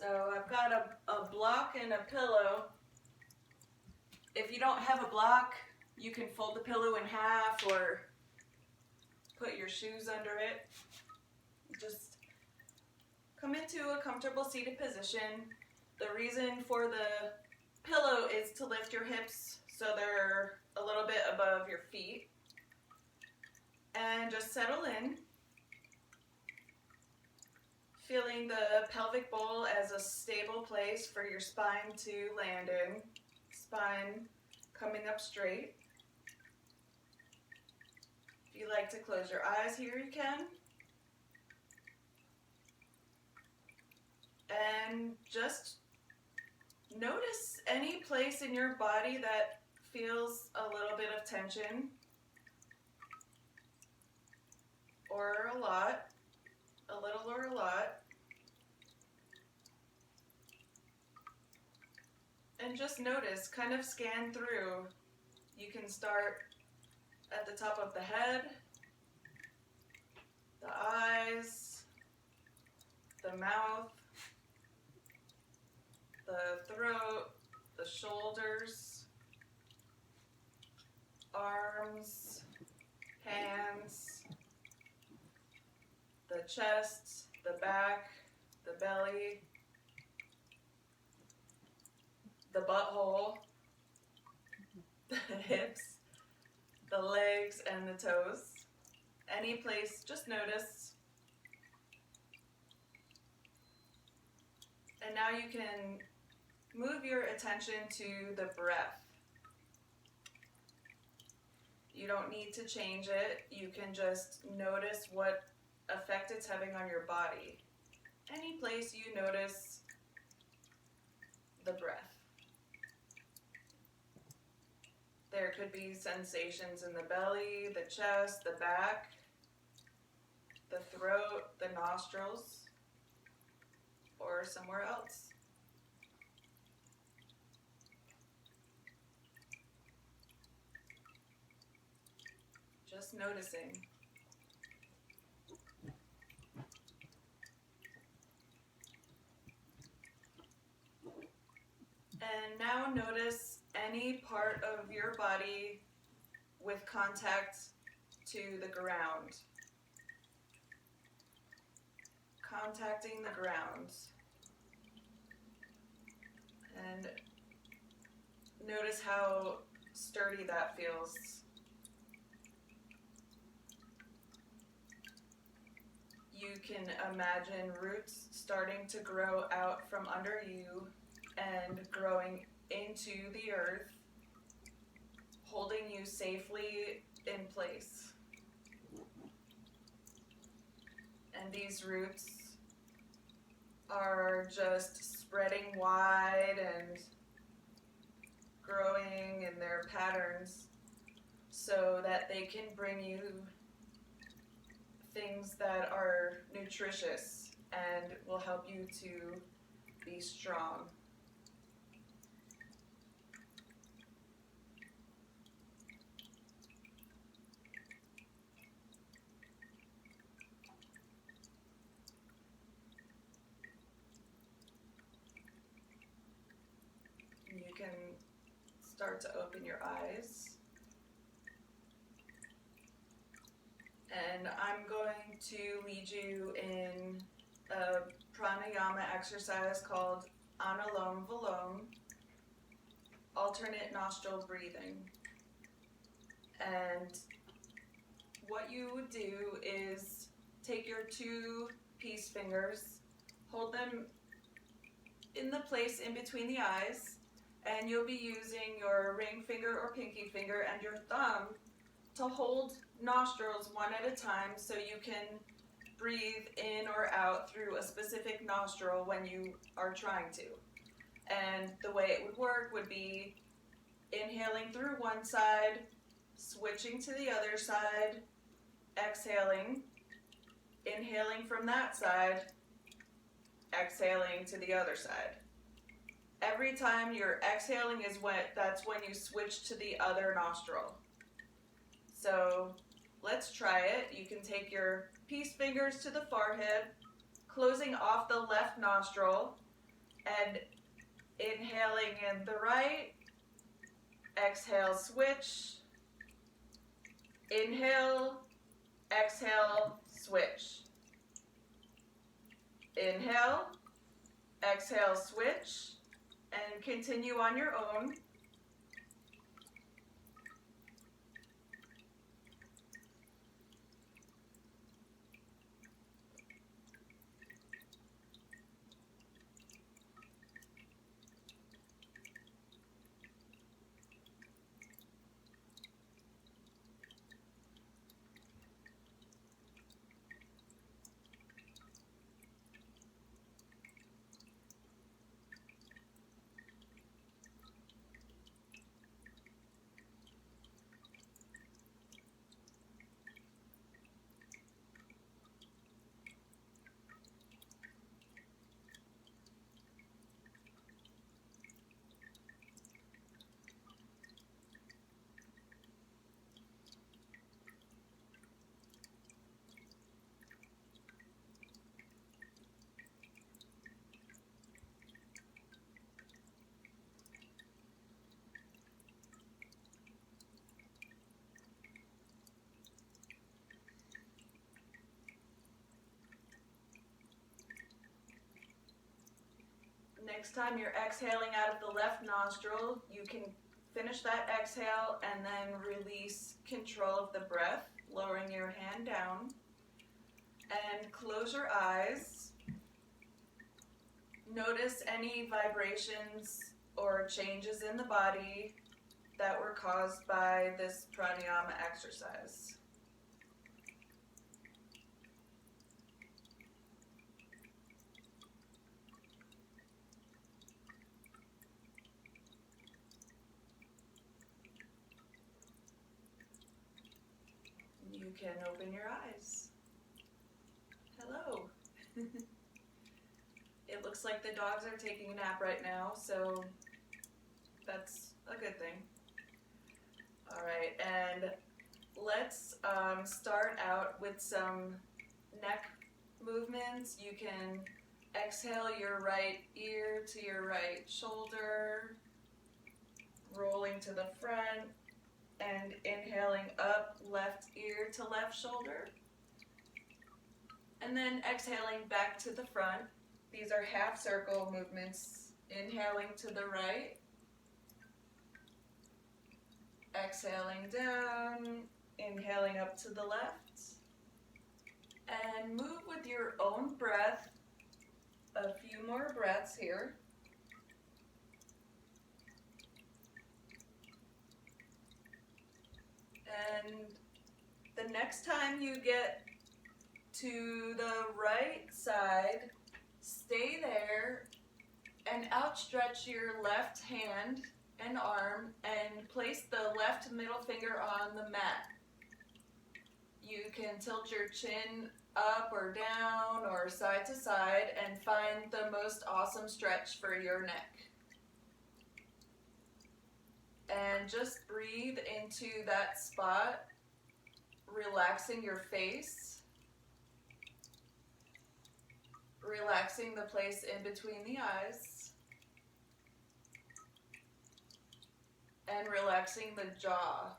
So I've got a block and a pillow. If you don't have a block, you can fold the pillow in half or put your shoes under it. Just come into a comfortable seated position. The reason for the pillow is to lift your hips so they're a little bit above your feet. And just settle in. Feeling the pelvic bowl as a stable place for your spine to land in. Spine coming up straight. If you like to close your eyes here, you can. And just notice any place in your body that feels a little bit of tension or a lot. A little or a lot. And just notice, kind of scan through. You can start at the top of the head, the eyes, the mouth, the throat, the shoulders, arms, hands, the chest, the back, the belly, the butthole, the hips, the legs, and the toes. Any place, just notice. And now you can move your attention to the breath. You don't need to change it. You can just notice what effect it's having on your body. Any place you notice the breath. There could be sensations in the belly, the chest, the back, the throat, the nostrils, or somewhere else. Just noticing. And now notice any part of your body with contact to the ground. Contacting the ground. And notice how sturdy that feels. You can imagine roots starting to grow out from under you and growing into the earth, holding you safely in place. And these roots are just spreading wide and growing in their patterns so that they can bring you things that are nutritious and will help you to be strong. You can start to open your eyes. And I'm going to lead you in a pranayama exercise called Anulom Vilom, alternate nostril breathing. And what you would do is take your two peace fingers, hold them in the place in between the eyes, and you'll be using your ring finger or pinky finger and your thumb to hold nostrils one at a time so you can breathe in or out through a specific nostril when you are trying to. And the way it would work would be inhaling through one side, switching to the other side, exhaling, inhaling from that side, exhaling to the other side. Every time you're exhaling is that's when you switch to the other nostril. So let's try it. You can take your peace fingers to the forehead, closing off the left nostril, And inhaling in the right, exhale, switch. Inhale, exhale, switch. Inhale, exhale, switch, and continue on your own. Next time you're exhaling out of the left nostril, you can finish that exhale and then release control of the breath, lowering your hand down. And close your eyes. Notice any vibrations or changes in the body that were caused by this pranayama exercise. You can open your eyes. Hello. It looks like the dogs are taking a nap right now, so that's a good thing. All right, and let's start out with some neck movements. You can exhale your right ear to your right shoulder, rolling to the front, and inhaling up left ear to left shoulder. And then exhaling back to the front. These are half circle movements. Inhaling to the right. Exhaling down. Inhaling up to the left. And move with your own breath. A few more breaths here. And the next time you get to the right side, stay there and outstretch your left hand and arm and place the left middle finger on the mat. You can tilt your chin up or down or side to side and find the most awesome stretch for your neck. And just breathe into that spot, relaxing your face, relaxing the place in between the eyes, and relaxing the jaw.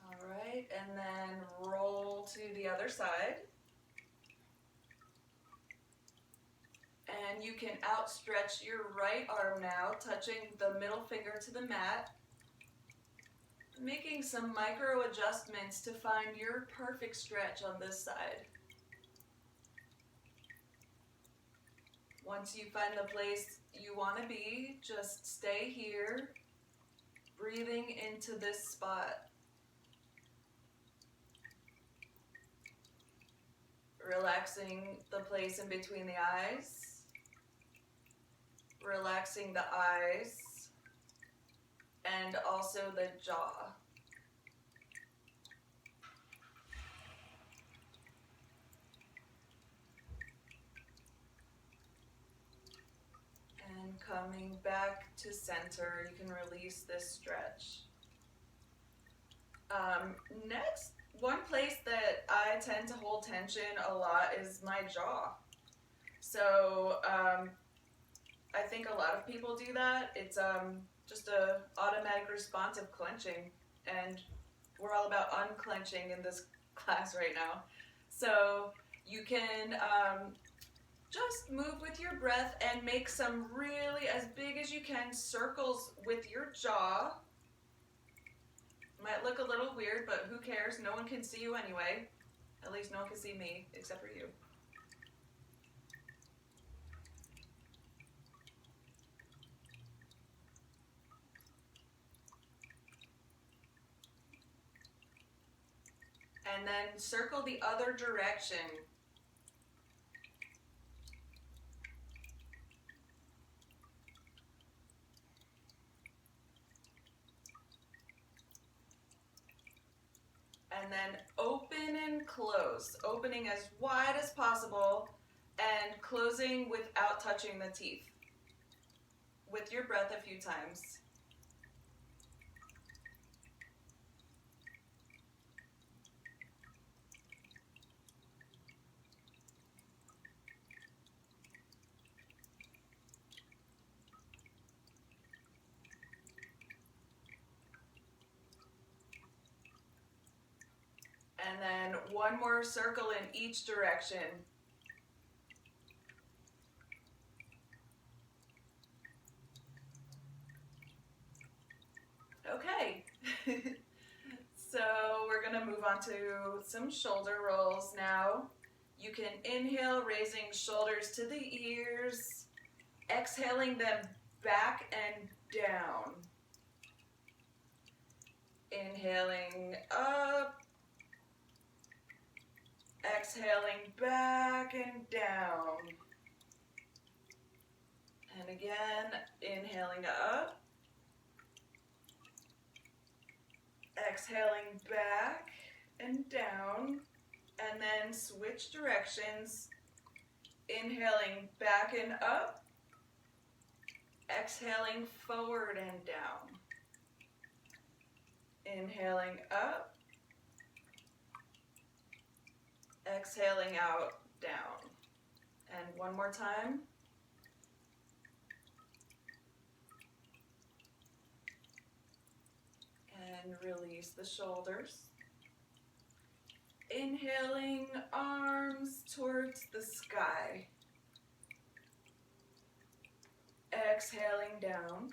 All right, and then roll to the other side. And you can outstretch your right arm now, touching the middle finger to the mat, making some micro adjustments to find your perfect stretch on this side. Once you find the place you want to be, just stay here, breathing into this spot. Relaxing the place in between the eyes. Relaxing the eyes and also the jaw. And coming back to center, you can release this stretch. Next, one place that I tend to hold tension a lot is my jaw. So I think a lot of people do that. It's just a automatic response of clenching, and we're all about unclenching in this class right now. So you can just move with your breath and make some really, as big as you can, circles with your jaw. Might look a little weird, but who cares? No one can see you anyway. At least no one can see me, except for you. And then circle the other direction. And then open and close. Opening as wide as possible and closing without touching the teeth. With your breath a few times. And then one more circle in each direction. Okay. So we're going to move on to some shoulder rolls now. You can inhale, raising shoulders to the ears, exhaling them back and down. Inhaling up, exhaling back and down. And again, inhaling up, exhaling back and down, and then switch directions. Inhaling back and up, exhaling forward and down. Inhaling up, exhaling out, down. And one more time. And release the shoulders. Inhaling, arms towards the sky. Exhaling down.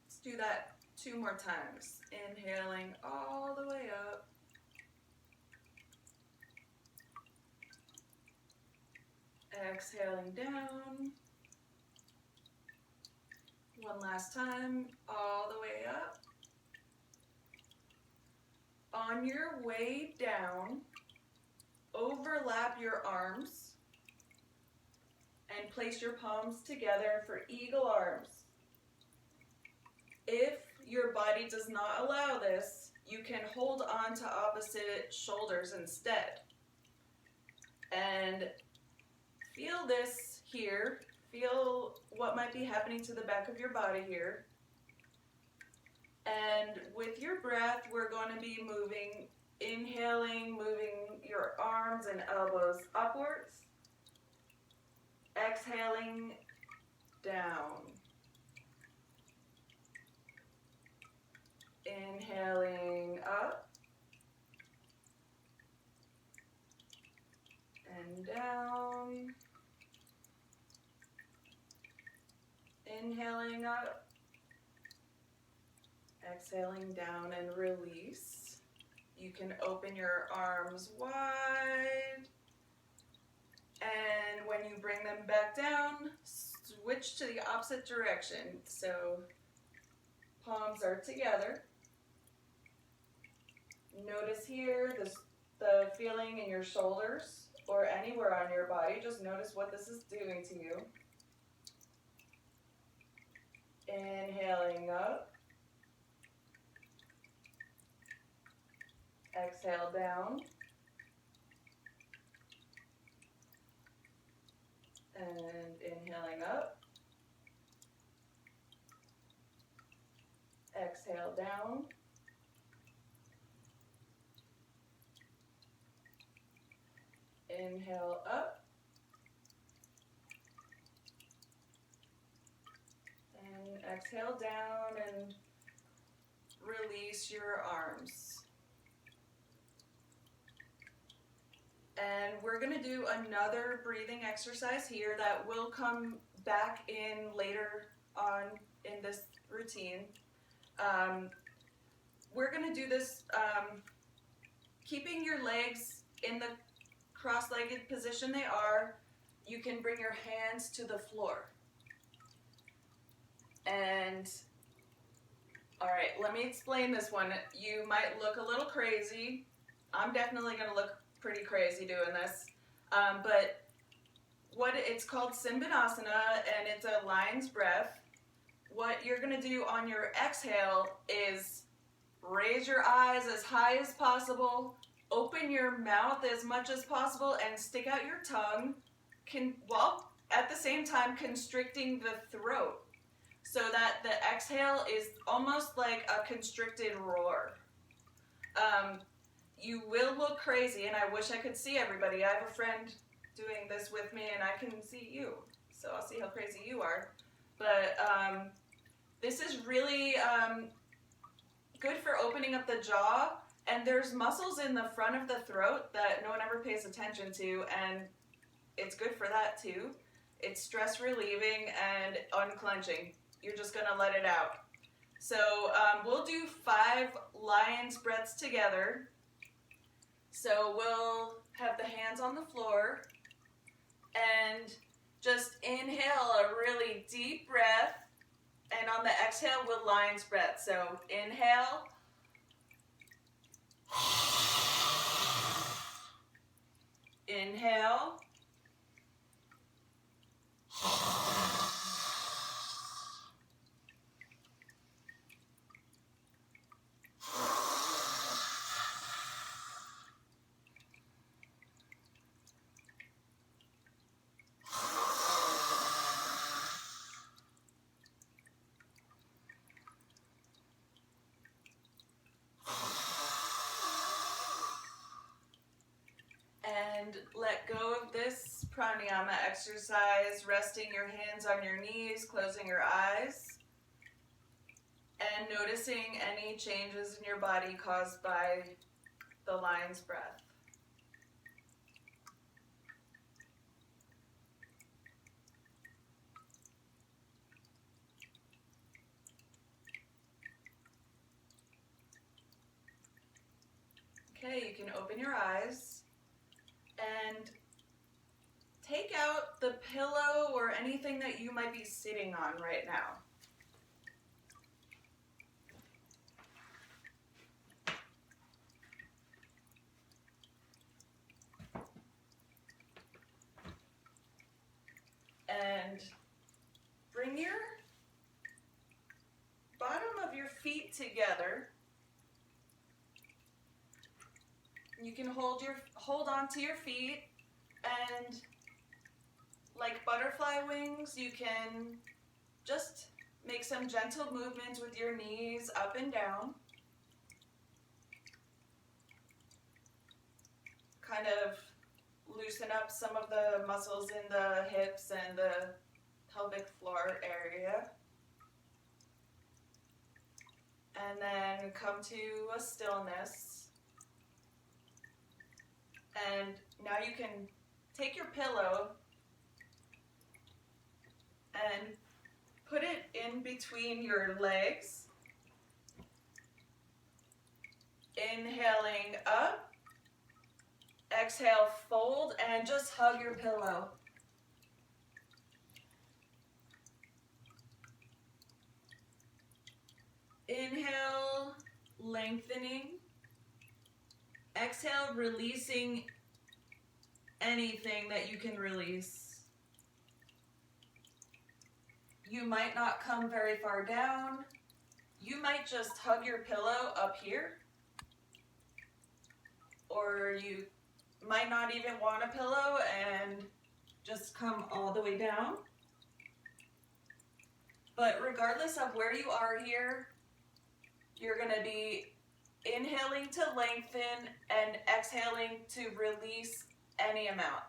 Let's do that 2 more times. Inhaling all the way up. Exhaling down. One last time, all the way up. On your way down, overlap your arms and place your palms together for eagle arms. If your body does not allow this, you can hold on to opposite shoulders instead. And feel this here. Feel what might be happening to the back of your body here. And with your breath, we're going to be moving, inhaling, moving your arms and elbows upwards. Exhaling down. Inhaling up. And down. Inhaling up, exhaling down and release. You can open your arms wide, and when you bring them back down, switch to the opposite direction. So palms are together. Notice here the feeling in your shoulders or anywhere on your body. Just notice what this is doing to you. Inhaling up, exhale down, and inhaling up, Exhale down. Inhale up. And exhale down and release your arms. And we're going to do another breathing exercise here that will come back in later on in this routine. We're going to do this keeping your legs in the cross-legged position they are. You can bring your hands to the floor. And all right, let me explain this one. You might look a little crazy. I'm definitely going to look pretty crazy doing this. But it's called Simbhanasana, and it's a lion's breath. What you're going to do on your exhale is raise your eyes as high as possible, open your mouth as much as possible, and stick out your tongue, while at the same time constricting the throat, so that the exhale is almost like a constricted roar. You will look crazy, and I wish I could see everybody. I have a friend doing this with me, and I can see you, so I'll see how crazy you are. But this is really good for opening up the jaw, and there's muscles in the front of the throat that no one ever pays attention to, and it's good for that too. It's stress relieving and unclenching. You're just gonna let it out. So we'll do 5 lion's breaths together. So we'll have the hands on the floor and just inhale a really deep breath, and on the exhale we'll lion's breath. So inhale, inhale, and let go of this pranayama exercise, resting your hands on your knees, closing your eyes, and noticing any changes in your body caused by the lion's breath. Okay, you can open your eyes and take out the pillow or anything that you might be sitting on right now. And bring your bottom of your feet together. You can hold on to your feet, and like butterfly wings, you can just make some gentle movements with your knees up and down. Kind of loosen up some of the muscles in the hips and the pelvic floor area. And then come to a stillness. And now you can take your pillow and put it in between your legs. Inhaling up. Exhale, fold, and just hug your pillow. Inhale, lengthening. Exhale, releasing anything that you can release. You might not come very far down. You might just hug your pillow up here. Or you might not even want a pillow and just come all the way down. But regardless of where you are here, You're going to be inhaling to lengthen and exhaling to release any amount.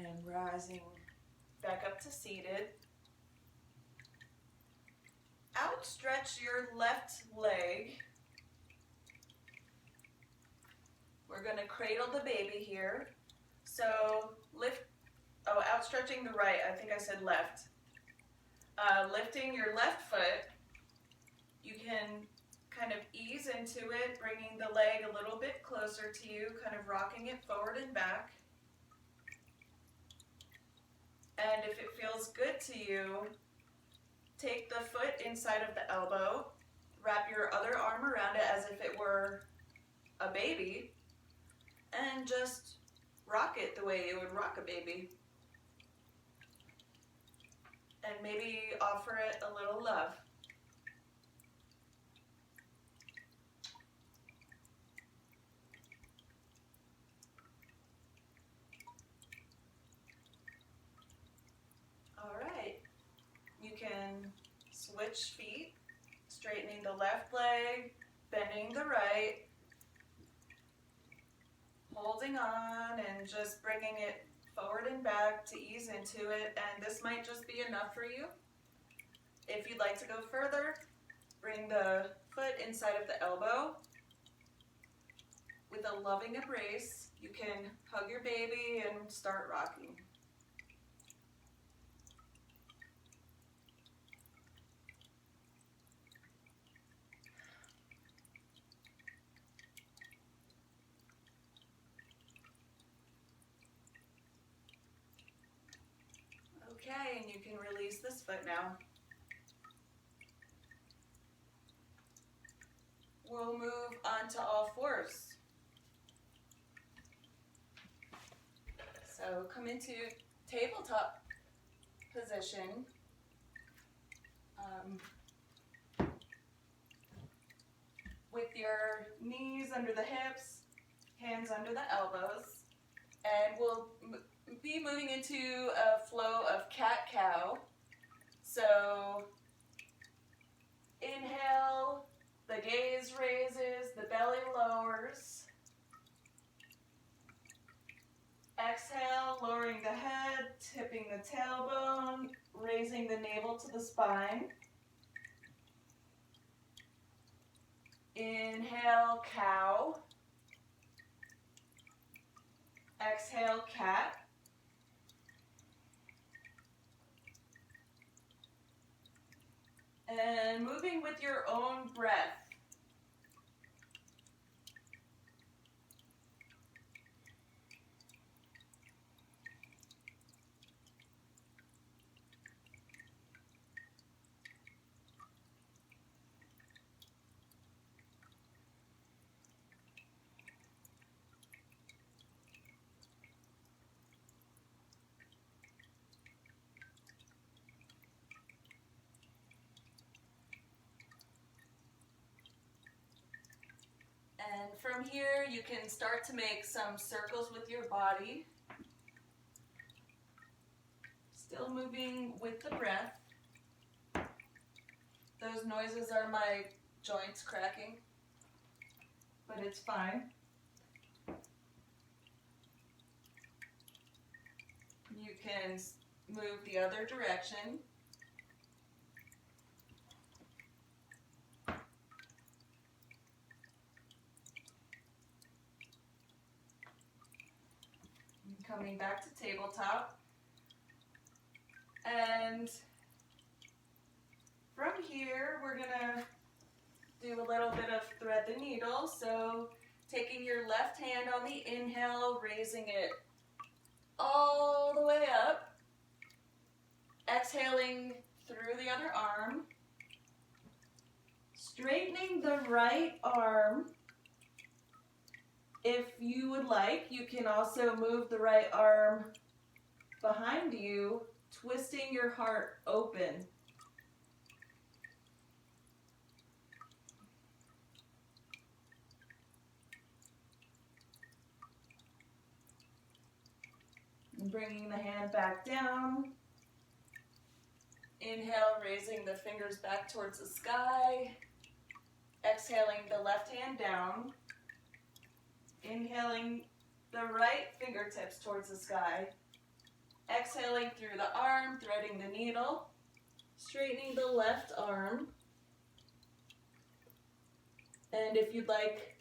And rising back up to seated. Outstretch your left leg. We're going to cradle the baby here. So outstretching the right, I think I said left. Lifting your left foot, you can kind of ease into it, bringing the leg a little bit closer to you, kind of rocking it forward and back. And if it feels good to you, take the foot inside of the elbow, wrap your other arm around it as if it were a baby, and just rock it the way you would rock a baby. And maybe offer it a little love. All right, you can switch feet, straightening the left leg, bending the right, holding on and just bringing it forward and back to ease into it. And this might just be enough for you. If you'd like to go further, bring the foot inside of the elbow. With a loving embrace, you can hug your baby and start rocking. Okay, and you can release this foot now. We'll move on to all fours. So come into tabletop position. With your knees under the hips, hands under the elbows, and we'll be moving into a flow of cat-cow. So inhale, the gaze raises, the belly lowers. Exhale, lowering the head, tipping the tailbone, raising the navel to the spine. Inhale, cow. Exhale, cat. And moving with your own breath. And from here, you can start to make some circles with your body. Still moving with the breath. Those noises are my joints cracking, but it's fine. You can move the other direction. Coming back to tabletop. And from here, we're gonna do a little bit of thread the needle. So taking your left hand on the inhale, raising it all the way up. Exhaling through the other arm. Straightening the right arm. If you would like, you can also move the right arm behind you, twisting your heart open. And bringing the hand back down. Inhale, raising the fingers back towards the sky. Exhaling the left hand down. Inhaling the right fingertips towards the sky. Exhaling through the arm, threading the needle. Straightening the left arm. And if you'd like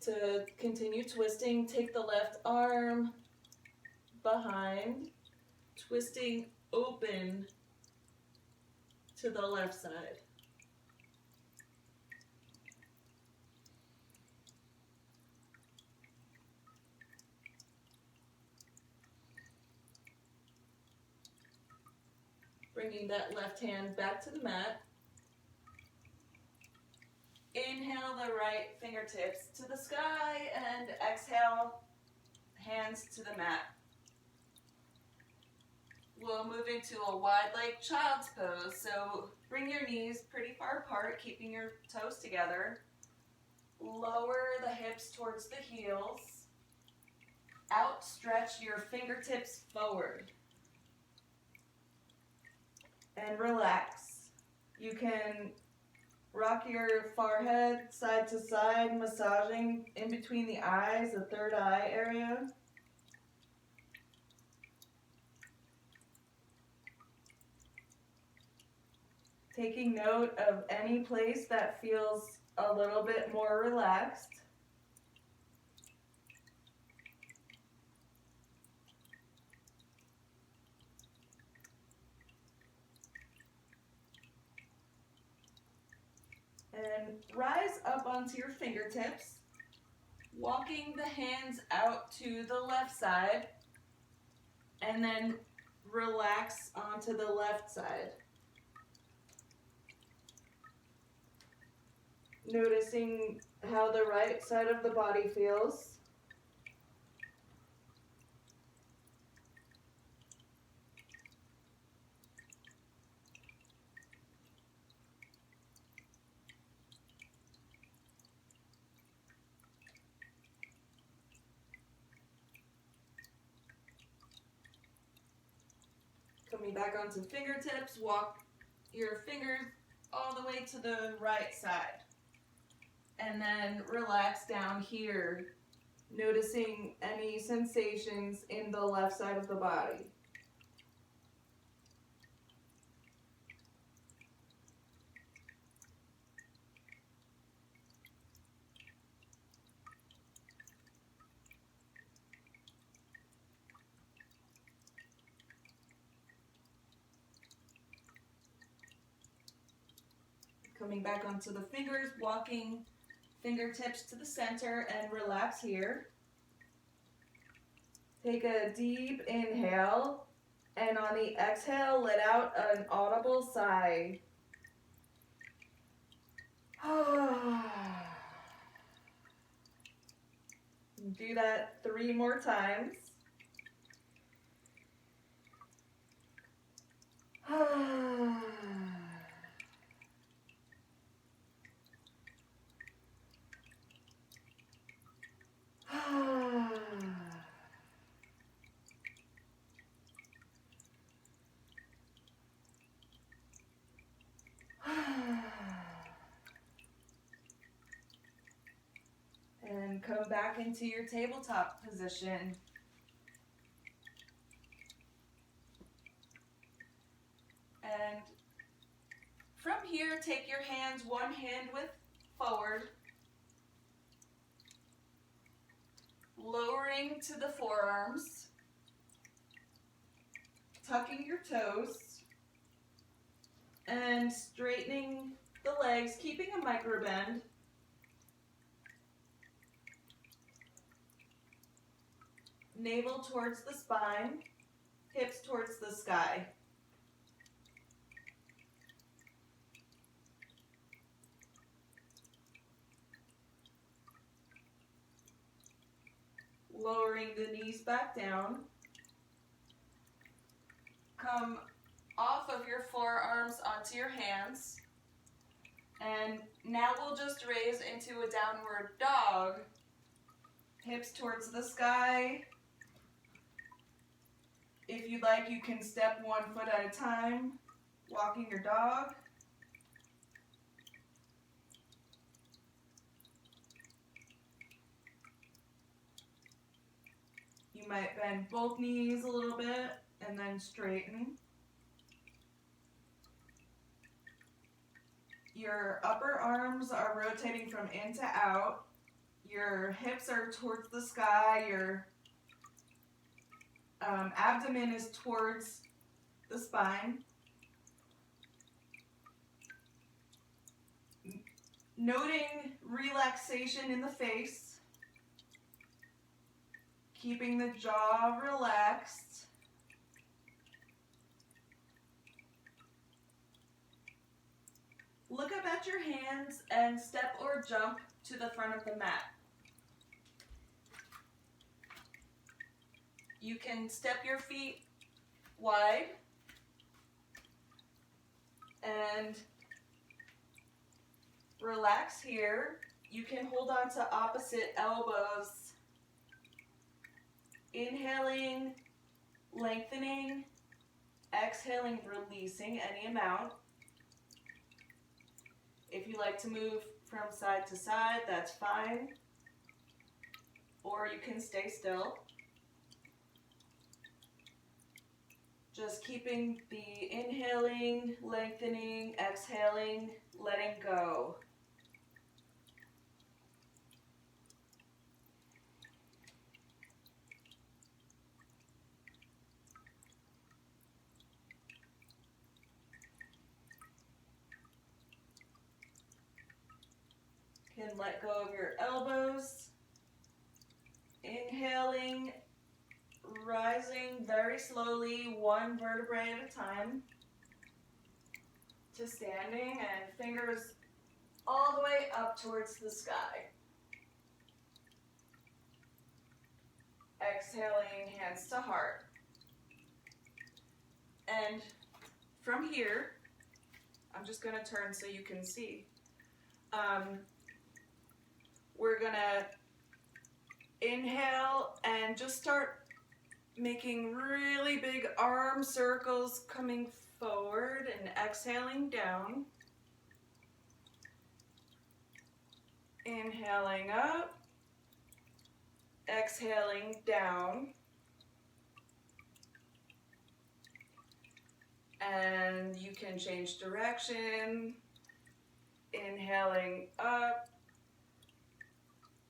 to continue twisting, take the left arm behind, twisting open to the left side. Bringing that left hand back to the mat. Inhale the right fingertips to the sky and exhale, hands to the mat. We'll move into a wide leg child's pose. So bring your knees pretty far apart, keeping your toes together. Lower the hips towards the heels. Outstretch your fingertips forward. And relax. You can rock your forehead side to side, massaging in between the eyes, the third eye area. Taking note of any place that feels a little bit more relaxed. And rise up onto your fingertips, walking the hands out to the left side, and then relax onto the left side. Noticing how the right side of the body feels. Coming back onto fingertips, walk your fingers all the way to the right side. And then relax down here, noticing any sensations in the left side of the body. Coming back onto the fingers, walking fingertips to the center and relax here. Take a deep inhale, and on the exhale, let out an audible sigh. Do that 3 more times. And come back into your tabletop position. And from here, take your hands one hand width forward, lowering to the forearms, tucking your toes, and straightening the legs, keeping a micro bend. Navel towards the spine, hips towards the sky. lowering the knees back down. Come off of your forearms onto your hands. And now we'll just raise into a downward dog. Hips towards the sky. If you'd like, you can step 1 foot at a time, walking your dog. You might bend both knees a little bit and then straighten. Your upper arms are rotating from in to out. Your hips are towards the sky. Your abdomen is towards the spine. Noting relaxation in the face. Keeping the jaw relaxed. Look up at your hands and step or jump to the front of the mat. You can step your feet wide and relax here. You can hold on to opposite elbows. Inhaling, lengthening, exhaling, releasing any amount. If you like to move from side to side, that's fine. Or you can stay still. Just keeping the inhaling, lengthening, exhaling, letting go. Can let go of your elbows. Inhaling, rising very slowly, 1 vertebrae at a time, to standing, and fingers all the way up towards the sky. Exhaling, hands to heart. And from here, I'm just going to turn so you can see. We're going to inhale and just start making really big arm circles coming forward and exhaling down. Inhaling up, exhaling down. And you can change direction. Inhaling up,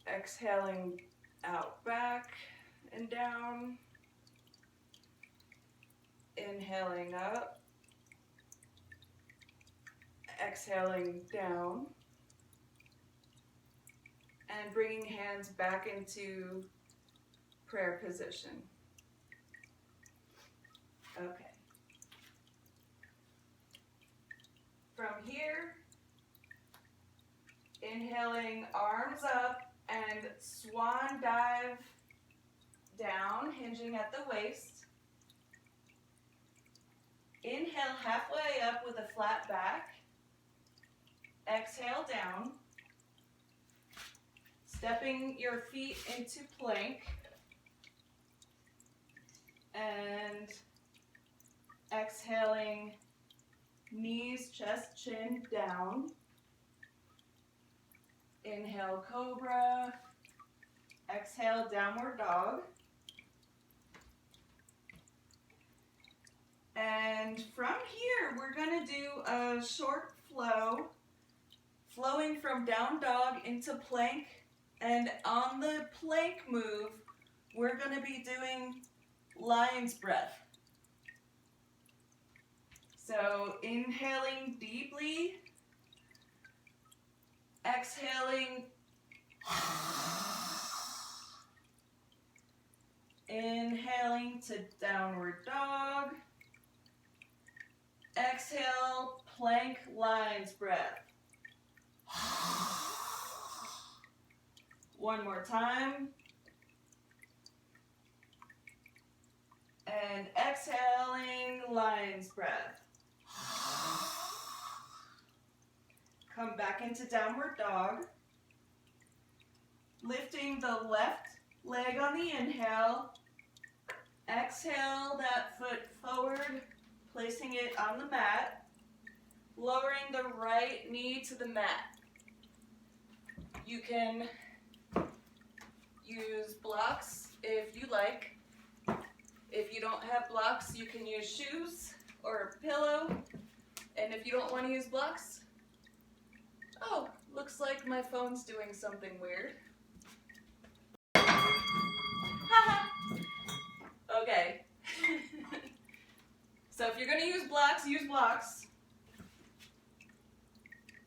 exhaling out back and down. Inhaling up, exhaling down, and bringing hands back into prayer position. Okay. From here, inhaling, arms up, and swan dive down, hinging at the waist. Inhale halfway up with a flat back. Exhale down. Stepping your feet into plank. And exhaling, knees, chest, chin down. Inhale, cobra. Exhale, downward dog. And from here, we're going to do a short flow, flowing from down dog into plank. And on the plank move, we're going to be doing lion's breath. So inhaling deeply, exhaling, inhaling to downward dog, exhale, plank lion's breath. One more time. lion's breath. Come back into downward dog. Lifting the left leg on the inhale. Exhale that foot forward, placing it on the mat. Lowering the right knee to the mat. You can use blocks if you like. If you don't have blocks, you can use shoes or a pillow. And if you don't want to use blocks, oh, looks like my phone's doing something weird. Haha. Okay. So if you're going to use blocks, use blocks.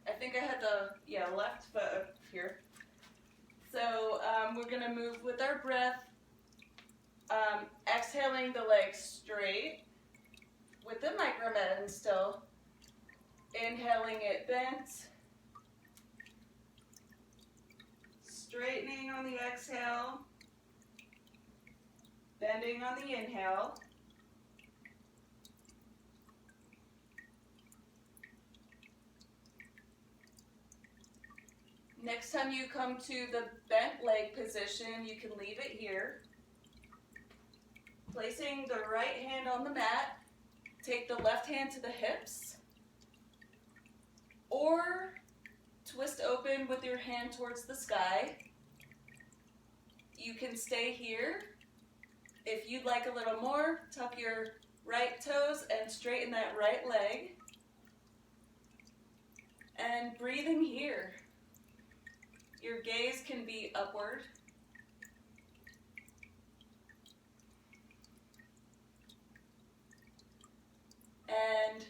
I think I had the left foot up here. So we're going to move with our breath. Exhaling the legs straight with the micromed still. Inhaling it bent. Straightening on the exhale. Bending on the inhale. Next time you come to the bent leg position, you can leave it here. Placing the right hand on the mat, take the left hand to the hips, or twist open with your hand towards the sky. You can stay here. If you'd like a little more, tuck your right toes and straighten that right leg. And breathing here. Your gaze can be upward. And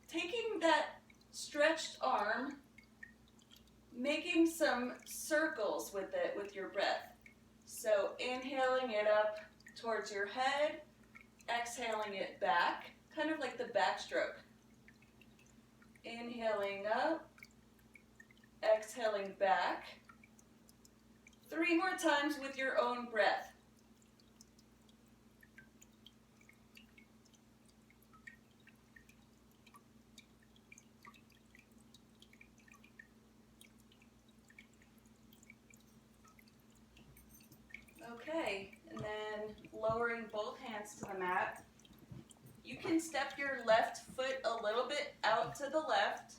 taking that stretched arm, making some circles with it with your breath. So inhaling it up towards your head, exhaling it back, kind of like the backstroke. Inhaling up, exhaling back. 3 more times with your own breath. Okay, and then lowering both hands to the mat. You can step your left foot a little bit out to the left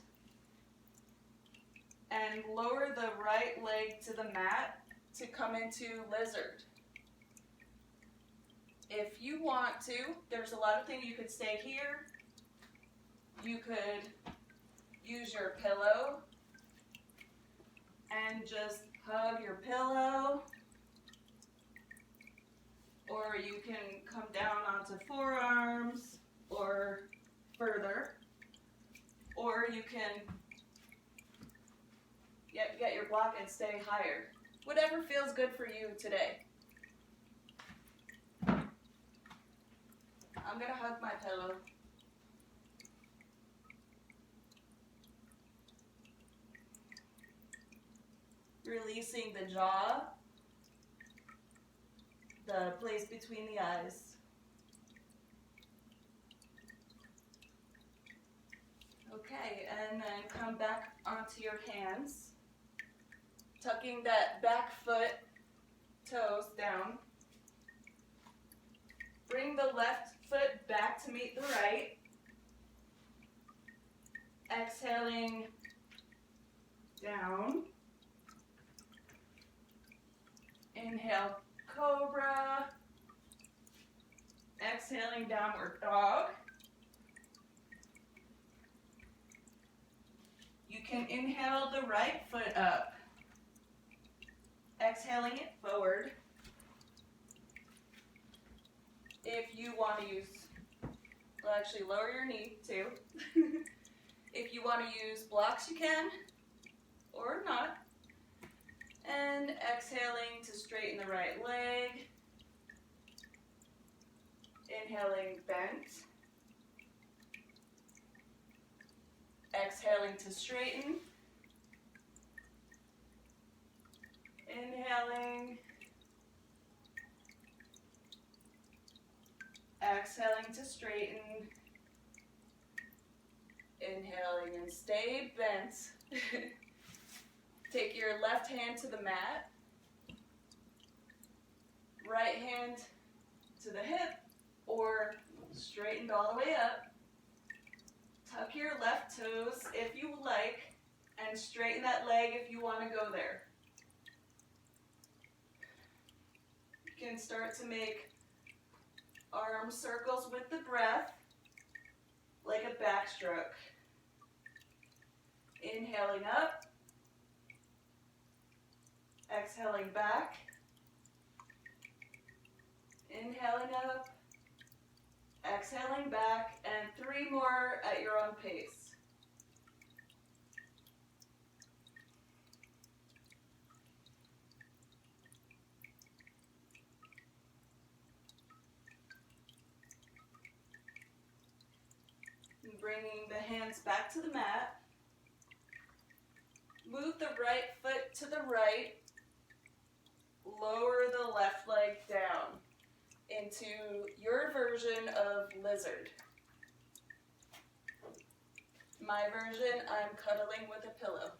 and lower the right leg to the mat to come into lizard. If you want to, there's a lot of things. You could stay here. You could use your pillow and just hug your pillow. Or you can come down onto forearms or further. Or you can get your block and stay higher. Whatever feels good for you today. I'm going to hug my pillow. Releasing the jaw, the place between the eyes. Okay, and then come back onto your hands. Tucking that back foot, toes down. Bring the left foot back to meet the right. Exhaling down. Inhale, cobra. Exhaling, downward dog. You can inhale the right foot up. Exhaling it forward. If you want to use, well, actually lower your knee too. If you want to use blocks, you can, or not. And exhaling to straighten the right leg. Inhaling, bent. Exhaling to straighten. Inhaling. Exhaling to straighten. Inhaling and stay bent. Take your left hand to the mat. Right hand to the hip or straightened all the way up. Tuck your left toes if you like and straighten that leg if you want to go there. You can start to make arm circles with the breath like a backstroke. Inhaling up, exhaling back, inhaling up, exhaling back, and 3 more at your own pace. And bringing the hands back to the mat. Move the right foot to the right. Lower the left leg down into your version of lizard. My version, I'm cuddling with a pillow.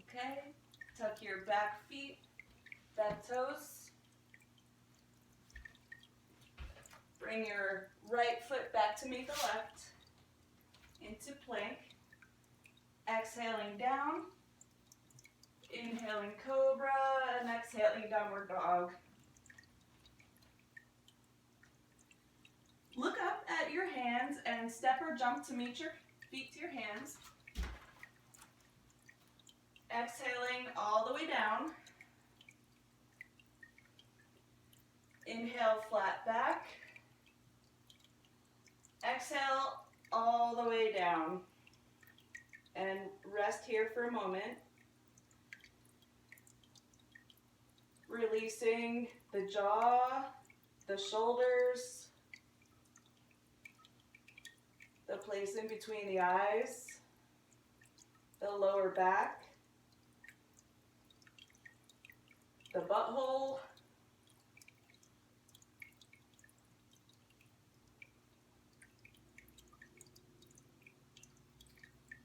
Okay, tuck your back feet, back toes. Bring your right foot back to meet the left into plank. Exhaling down, inhaling cobra, and exhaling downward dog. Look up at your hands and step or jump to meet your feet to your hands. Exhaling all the way down. Inhale, flat back. Exhale all the way down. And rest here for a moment. Releasing the jaw, the shoulders, the place in between the eyes, the lower back, the butthole,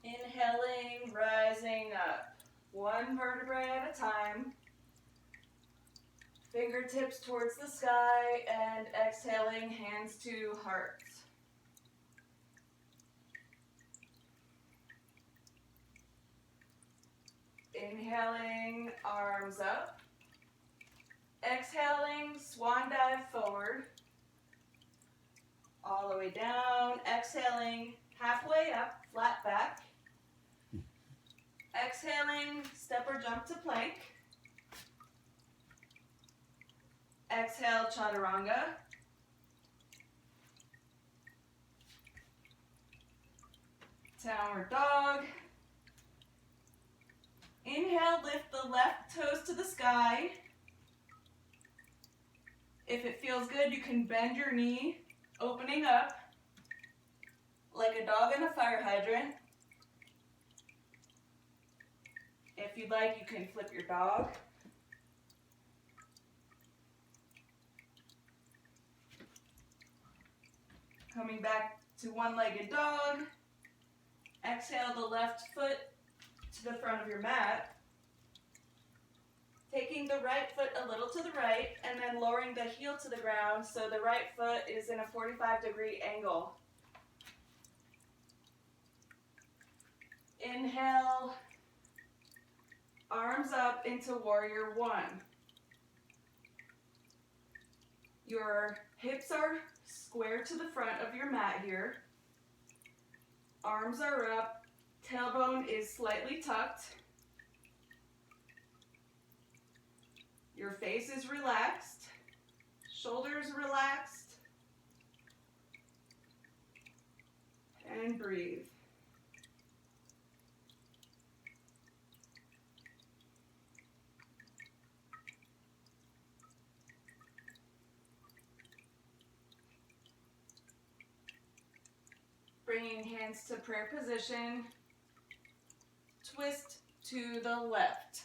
inhaling, rising up, 1 vertebrae at a time, fingertips towards the sky, and exhaling, hands to heart. Inhaling, arms up. Exhaling, swan dive forward. All the way down. Exhaling, halfway up, flat back. Exhaling, step or jump to plank. Exhale, chaturanga. Downward dog. Inhale, lift the left toes to the sky. If it feels good, you can bend your knee, opening up like a dog in a fire hydrant. If you'd like, you can flip your dog. Coming back to one-legged dog. Exhale the left foot to the front of your mat. Taking the right foot a little to the right and then lowering the heel to the ground so the right foot is in a 45-degree angle. Inhale, arms up into warrior 1. Your hips are square to the front of your mat here. Arms are up, tailbone is slightly tucked. Your face is relaxed, shoulders relaxed, and breathe. Bringing hands to prayer position. Twist to the left.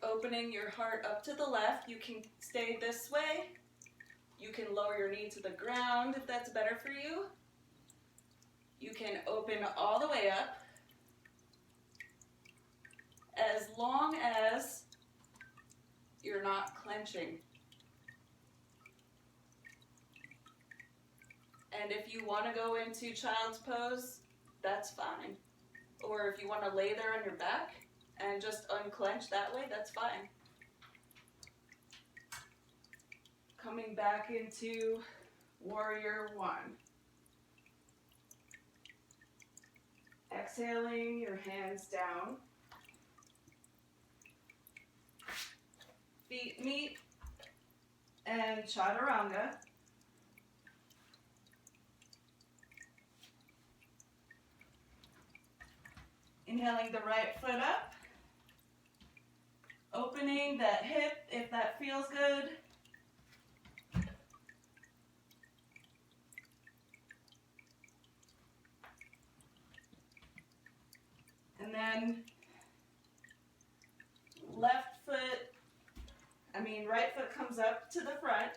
Opening your heart up to the left. You can stay this way. You can lower your knee to the ground if that's better for you. You can open all the way up as long as you're not clenching. And if you want to go into child's pose, that's fine. Or if you want to lay there on your back and just unclench that way, that's fine. Coming back into warrior one. Exhaling, your hands down. Feet meet and chaturanga. Inhaling the right foot up. Opening that hip if that feels good. And then right foot comes up to the front.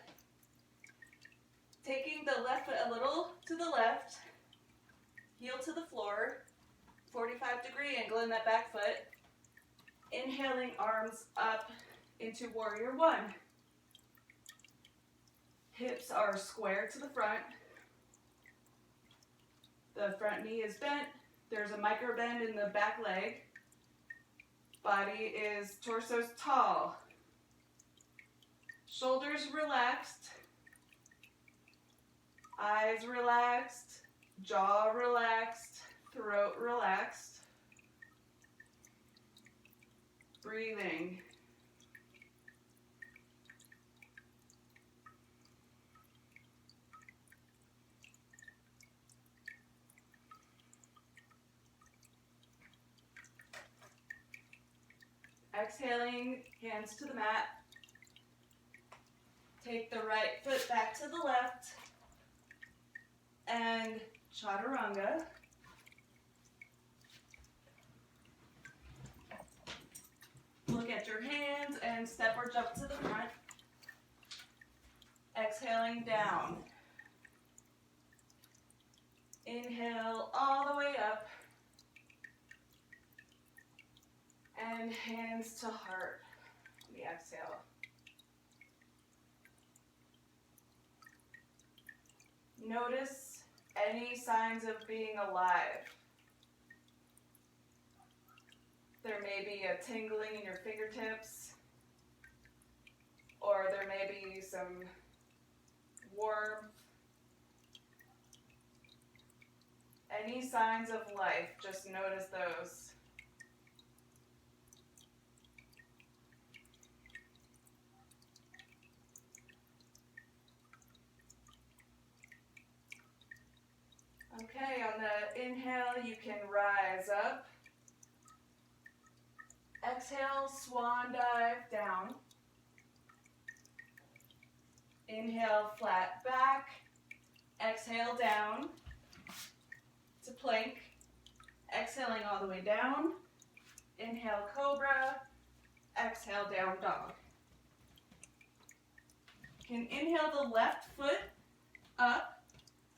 Taking the left foot a little to the left, heel to the floor, 45-degree angle in that back foot. Inhaling, arms up into warrior one. Hips are square to the front. The front knee is bent. There's a micro bend in the back leg. Body is torso's tall. Shoulders relaxed. Eyes relaxed. Jaw relaxed. Throat relaxed. Breathing. Exhaling, hands to the mat. Take the right foot back to the left and chaturanga. Look at your hands and step or jump to the front. Exhaling down. Inhale all the way up. And hands to heart. The exhale. Notice any signs of being alive. There may be a tingling in your fingertips, or there may be some warmth. Any signs of life, just notice those. Okay, on the inhale, you can rise up. Exhale, swan dive down. Inhale, flat back. Exhale, down to plank. Exhaling all the way down. Inhale, cobra. Exhale, down dog. You can inhale the left foot up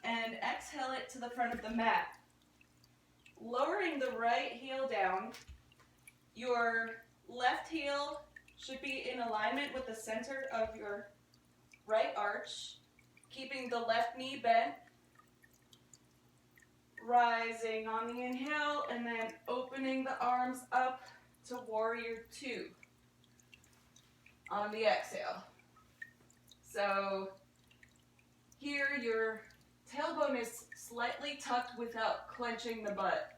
and exhale it to the front of the mat. Lowering the right heel down. Your left heel should be in alignment with the center of your right arch, keeping the left knee bent. Rising on the inhale and then opening the arms up to warrior two on the exhale. So here your tailbone is slightly tucked without clenching the butt.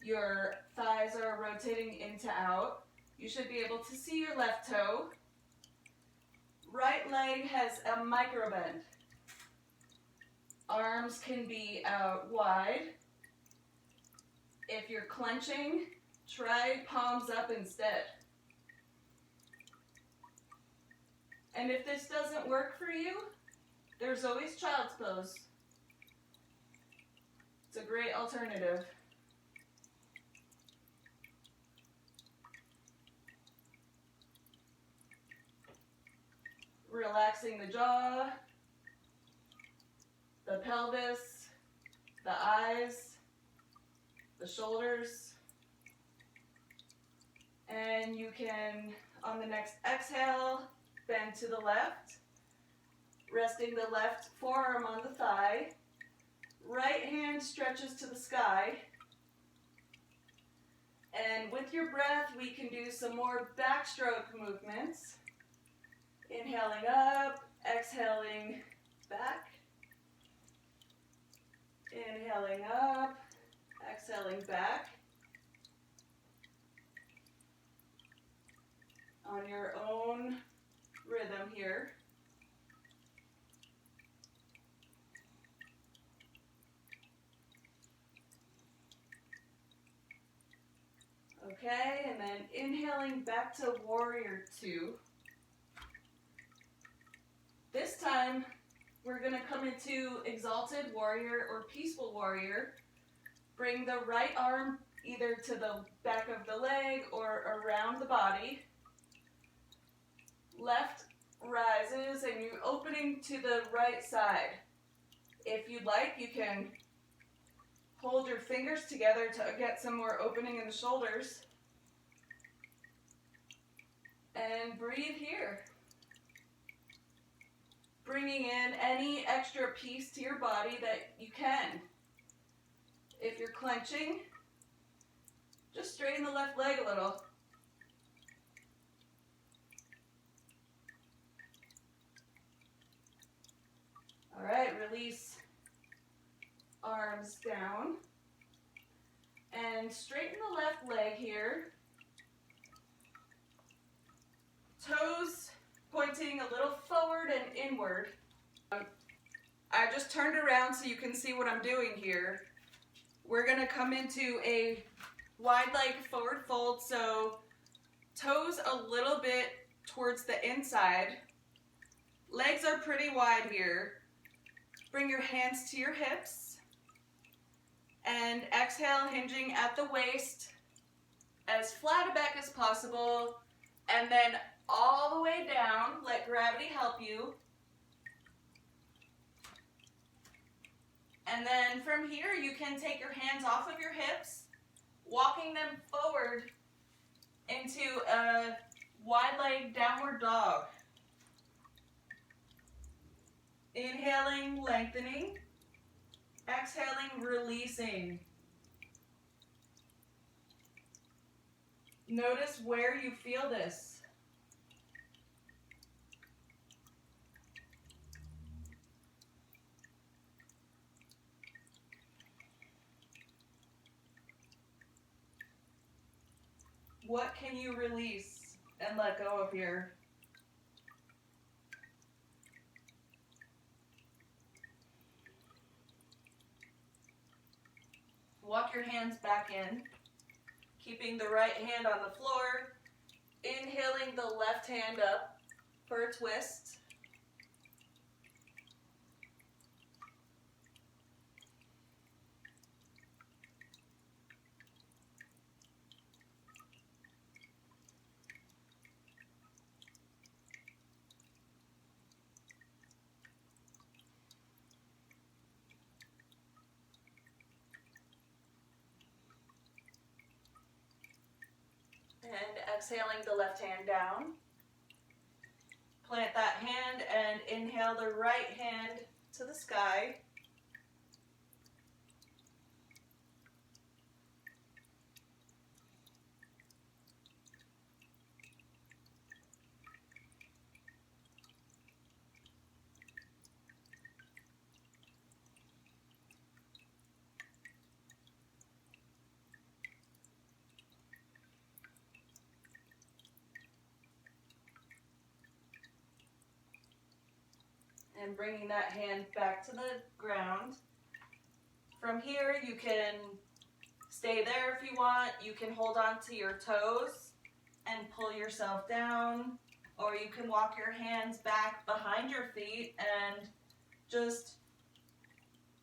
Your thighs are rotating in to out. You should be able to see your left toe. Right leg has a micro bend. Arms can be out wide. If you're clenching, try palms up instead. And if this doesn't work for you, There's always child's pose. It's a great alternative. Relaxing the jaw, the pelvis, the eyes, the shoulders. And you can, on the next exhale, bend to the left, resting the left forearm on the thigh. Right hand stretches to the sky. And with your breath, we can do some more backstroke movements. Inhaling up, exhaling back. Inhaling up, exhaling back. On your own rhythm here. Okay, and then inhaling back to warrior two. This time, we're going to come into exalted warrior or peaceful warrior. Bring the right arm either to the back of the leg or around the body. Left rises and you're opening to the right side. If you'd like, you can hold your fingers together to get some more opening in the shoulders. And breathe here. Bringing in any extra piece to your body that you can. If you're clenching, just straighten the left leg a little. All right, release arms down. And straighten the left leg here. Toes pointing a little forward and inward. I just turned around so you can see what I'm doing here. We're gonna come into a wide leg forward fold, so toes a little bit towards the inside. Legs are pretty wide here. Bring your hands to your hips. And exhale, hinging at the waist, as flat back as possible, and then all the way down. Let gravity help you. And then from here, you can take your hands off of your hips, walking them forward into a wide leg downward dog. Inhaling, lengthening. Exhaling, releasing. Notice where you feel this. What can you release and let go of here? Walk your hands back in, keeping the right hand on the floor, inhaling the left hand up for a twist. And exhaling the left hand down. Plant that hand and inhale the right hand to the sky. And bringing that hand back to the ground. From here, you can stay there if you want. You can hold on to your toes and pull yourself down, or you can walk your hands back behind your feet and Just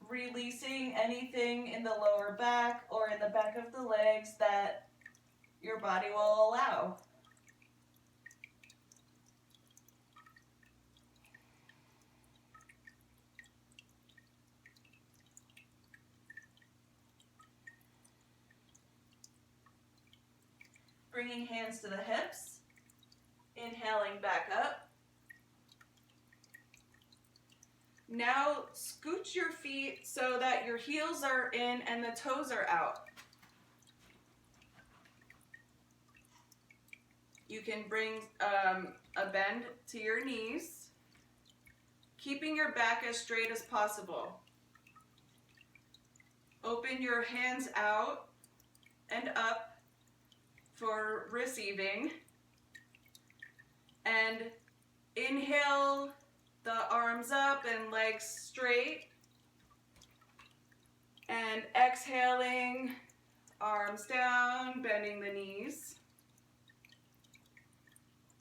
releasing anything in the lower back or in the back of the legs that your body will allow. Bringing hands to the hips, inhaling back up. Now scooch your feet so that your heels are in and the toes are out. You can bring a bend to your knees, keeping your back as straight as possible. Open your hands out and up for receiving. And inhale the arms up and legs straight. And exhaling, arms down, bending the knees.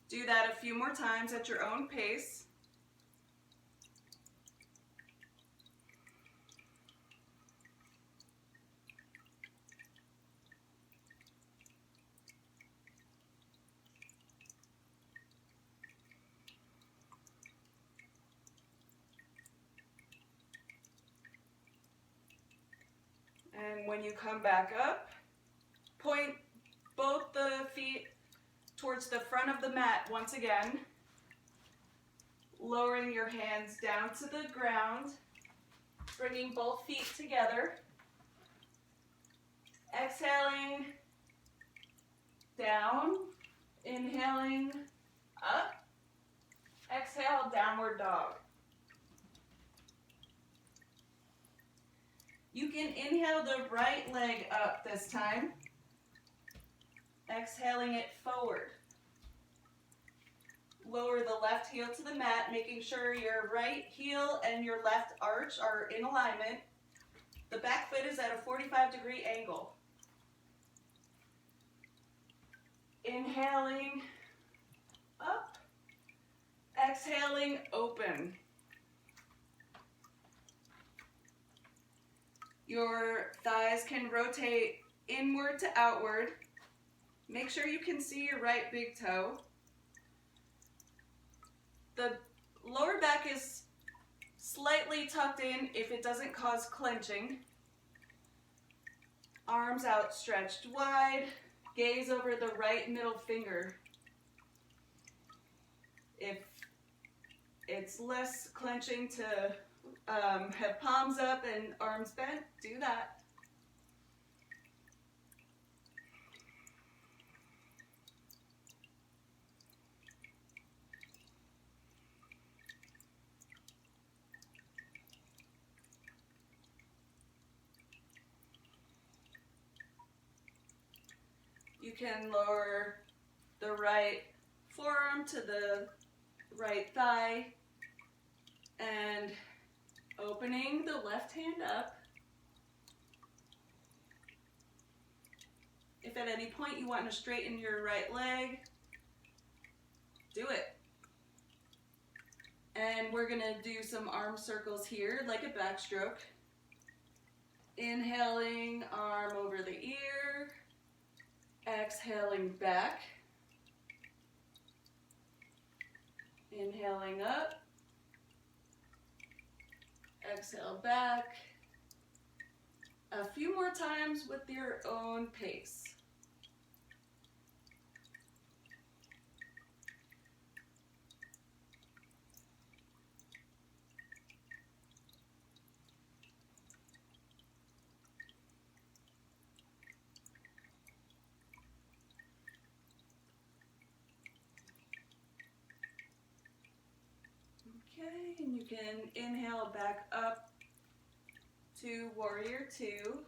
Do that a few more times at your own pace. And when you come back up, point both the feet towards the front of the mat once again, lowering your hands down to the ground, bringing both feet together, exhaling, down, inhaling, up, exhale, downward dog. You can inhale the right leg up this time, exhaling it forward. Lower the left heel to the mat, making sure your right heel and your left arch are in alignment. The back foot is at a 45-degree angle. Inhaling, up. Exhaling, open. Your thighs can rotate inward to outward. Make sure you can see your right big toe. The lower back is slightly tucked in if it doesn't cause clenching. Arms outstretched wide. Gaze over the right middle finger. If it's less clenching to have palms up and arms bent, do that. You can lower the right forearm to the right thigh and opening the left hand up. If at any point you want to straighten your right leg, do it. And we're going to do some arm circles here, like a backstroke. Inhaling, arm over the ear. Exhaling back. Inhaling up. Exhale back. A few more times with your own pace. Okay, and you can inhale back up to Warrior Two.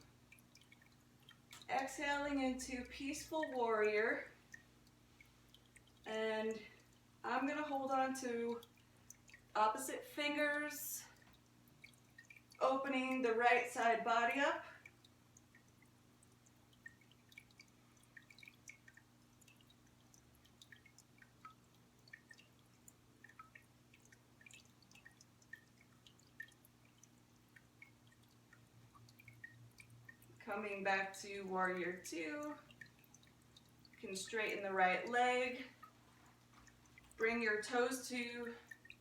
Exhaling into Peaceful Warrior. And I'm going to hold on to opposite fingers, opening the right side body up. Coming back to warrior two. You can straighten the right leg. Bring your toes to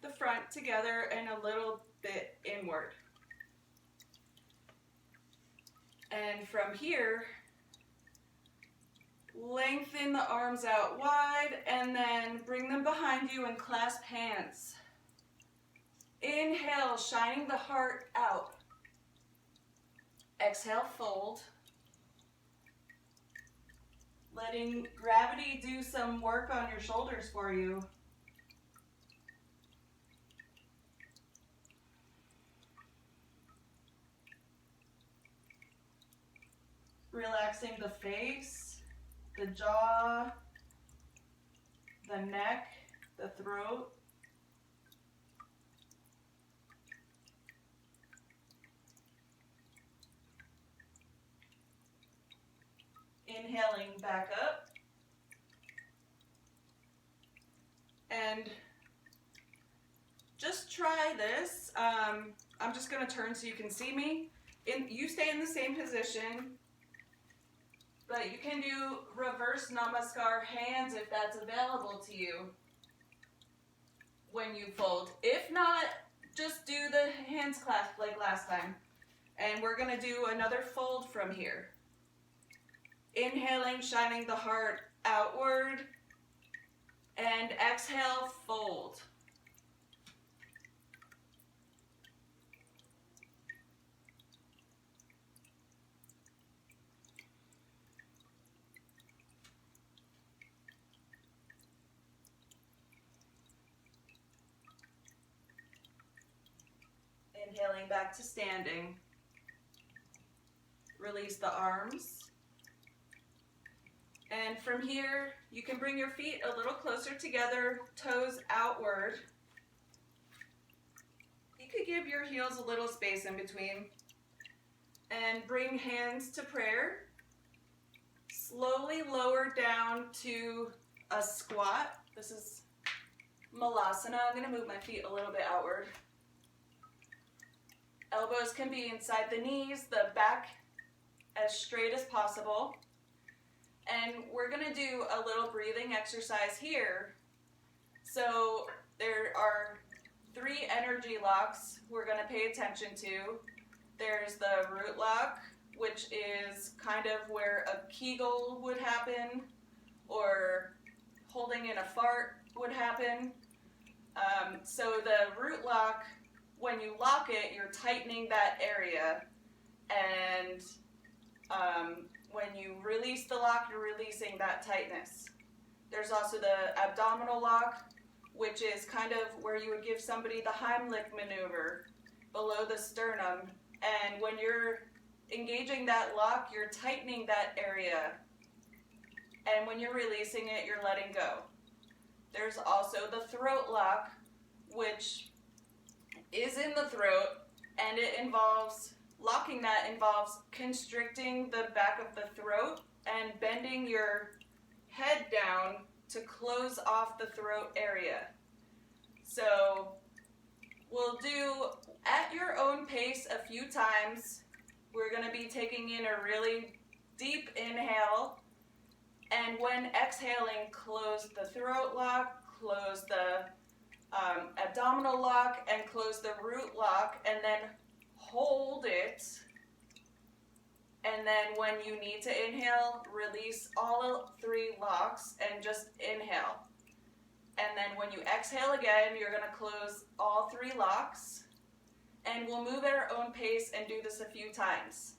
the front together and a little bit inward. And from here, lengthen the arms out wide and then bring them behind you and clasp hands. Inhale, shining the heart out. Exhale, fold. Letting gravity do some work on your shoulders for you. Relaxing the face, the jaw, the neck, the throat. Inhaling back up. And just try this. I'm just going to turn so you can see me. You stay in the same position, but you can do reverse namaskar hands if that's available to you when you fold. If not, just do the hands clasp like last time. And we're going to do another fold from here. Inhaling, shining the heart outward, and exhale, fold. Inhaling back to standing. Release the arms. And from here, you can bring your feet a little closer together, toes outward. You could give your heels a little space in between. And bring hands to prayer. Slowly lower down to a squat. This is Malasana. I'm going to move my feet a little bit outward. Elbows can be inside the knees, the back as straight as possible. And we're going to do a little breathing exercise here. So there are 3 energy locks we're going to pay attention to. There's the root lock, which is kind of where a Kegel would happen, or holding in a fart would happen. So the root lock, when you lock it, you're tightening that area. And when you release the lock, you're releasing that tightness. There's also the abdominal lock, which is kind of where you would give somebody the Heimlich maneuver below the sternum. And when you're engaging that lock, you're tightening that area. And when you're releasing it, you're letting go. There's also the throat lock, which is in the throat, and it involves locking that involves constricting the back of the throat and bending your head down to close off the throat area. So we'll do at your own pace a few times. We're going to be taking in a really deep inhale, and when exhaling, close the throat lock, close the abdominal lock, and close the root lock, and then hold it, and then when you need to inhale, release all 3 locks and just inhale. And then when you exhale again, you're going to close all 3 locks, and we'll move at our own pace and do this a few times.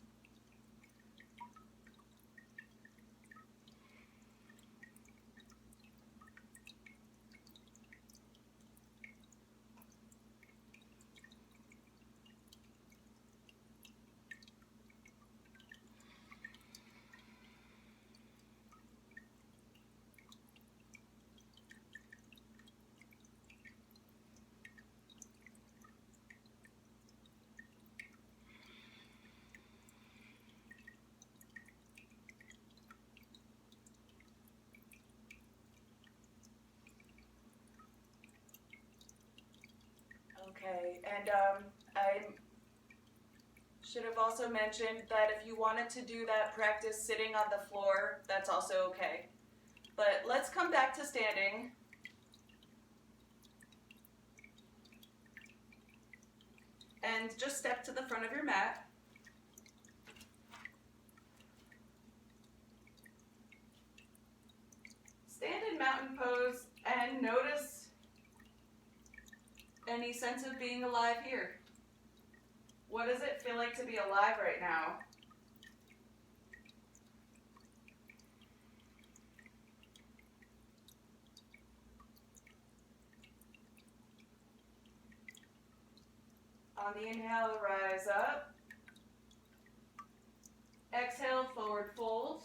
Okay, and I'm Should have also mentioned that if you wanted to do that practice sitting on the floor, that's also okay. But let's come back to standing. And just step to the front of your mat. Stand in mountain pose and notice any sense of being alive here. What does it feel like to be alive right now? On the inhale, rise up. Exhale, forward fold.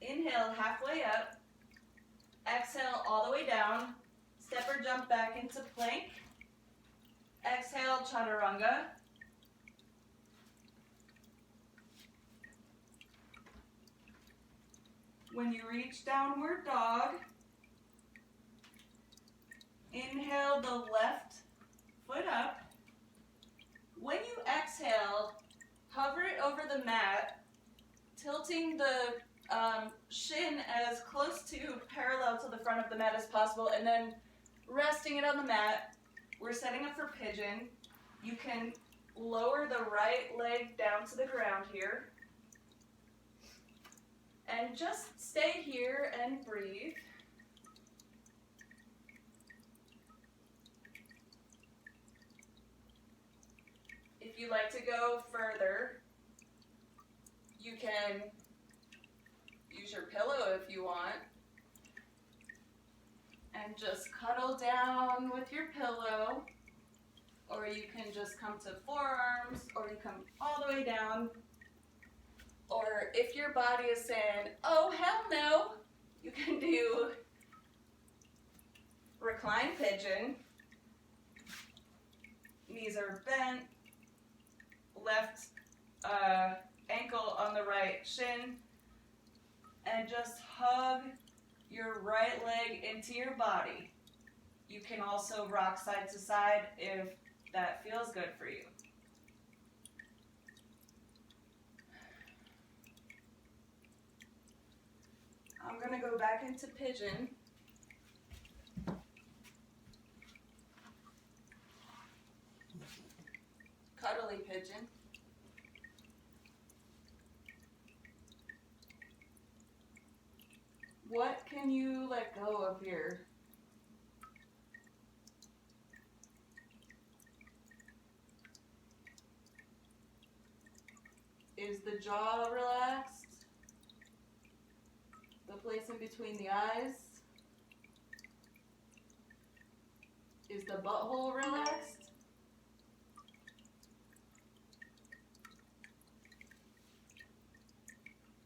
Inhale, halfway up. Exhale, all the way down. Step or jump back into plank. Exhale, chaturanga. When you reach downward dog, inhale the left foot up. When you exhale, hover it over the mat, tilting the shin as close to parallel to the front of the mat as possible, and then resting it on the mat. We're setting up for pigeon. You can lower the right leg down to the ground here. And just stay here and breathe. If you like to go further, you can use your pillow if you want. And just cuddle down with your pillow. Or you can just come to forearms, or you come all the way down. Or if your body is saying, oh, hell no, you can do recline pigeon. Knees are bent, left ankle on the right shin, and just hug your right leg into your body. You can also rock side to side if that feels good for you. I'm going to go back into pigeon. Cuddly pigeon. What can you let go of here? Is the jaw relaxed? The place in between the eyes? Is the butthole relaxed?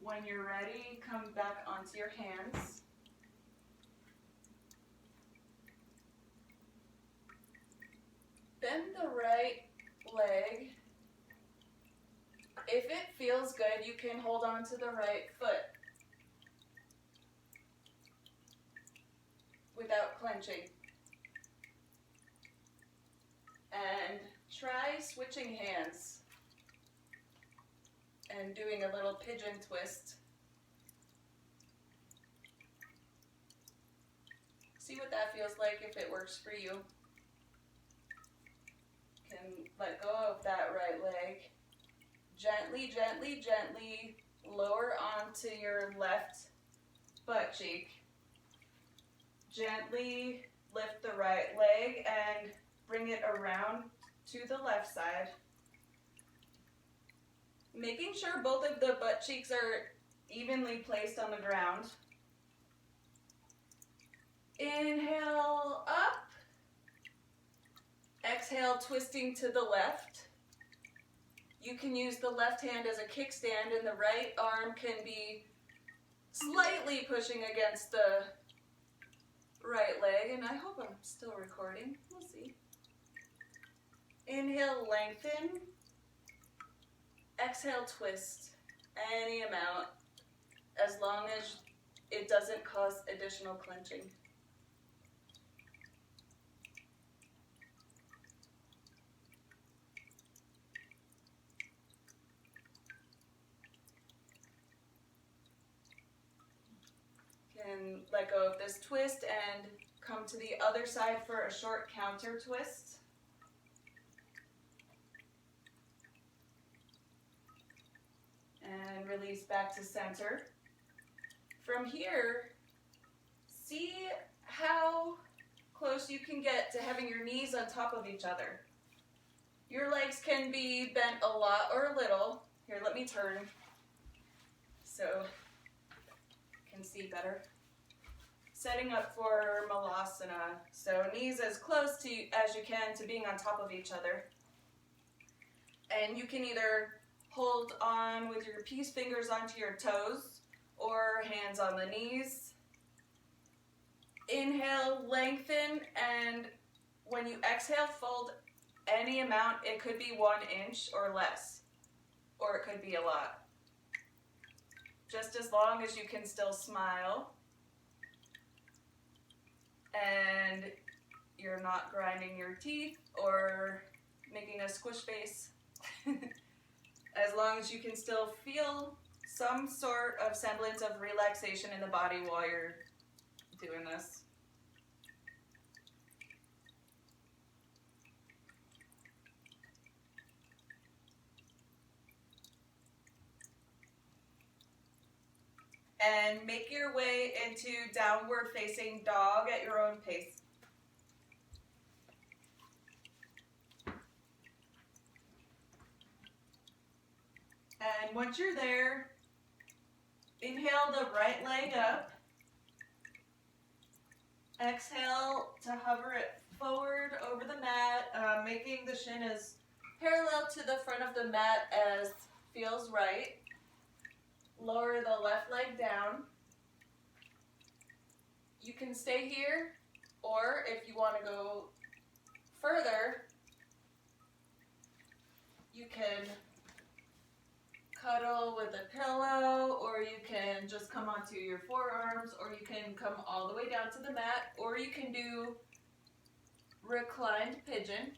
When you're ready, come back onto your hands. Bend the right leg. If it feels good, you can hold on to the right foot without clenching. And try switching hands and doing a little pigeon twist. See what that feels like if it works for you. Can let go of that right leg. Gently, gently, gently lower onto your left butt cheek. Gently lift the right leg and bring it around to the left side. Making sure both of the butt cheeks are evenly placed on the ground. Inhale up. Exhale, twisting to the left. You can use the left hand as a kickstand and the right arm can be slightly pushing against the right leg. And I hope I'm still recording. We'll see. Inhale, lengthen. Exhale, twist any amount as long as it doesn't cause additional clenching. let go of this twist and come to the other side for a short counter twist. And release back to center. From here, see how close you can get to having your knees on top of each other. Your legs can be bent a lot or a little. Here, let me turn so you can see better. Setting up for Malasana. So knees as close to as you can to being on top of each other. And you can either hold on with your peace fingers onto your toes or hands on the knees. Inhale, lengthen, and when you exhale, fold any amount. It could be 1 inch or less, or it could be a lot. Just as long as you can still smile and you're not grinding your teeth or making a squish face. As long as you can still feel some sort of semblance of relaxation in the body while you're doing this. And make your way into downward facing dog at your own pace. And once you're there, inhale the right leg up. Exhale to hover it forward over the mat, making the shin as parallel to the front of the mat as feels right. Lower the left leg down. You can stay here, or if you want to go further, you can cuddle with a pillow, or you can just come onto your forearms, or you can come all the way down to the mat, or you can do reclined pigeon.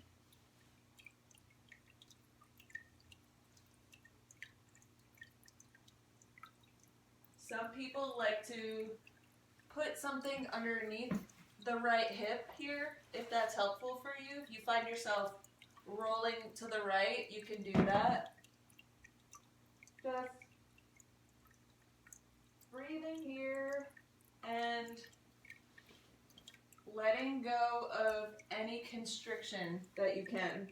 Some people like to put something underneath the right hip here, if that's helpful for you. If you find yourself rolling to the right, you can do that. Just breathing here and letting go of any constriction that you can.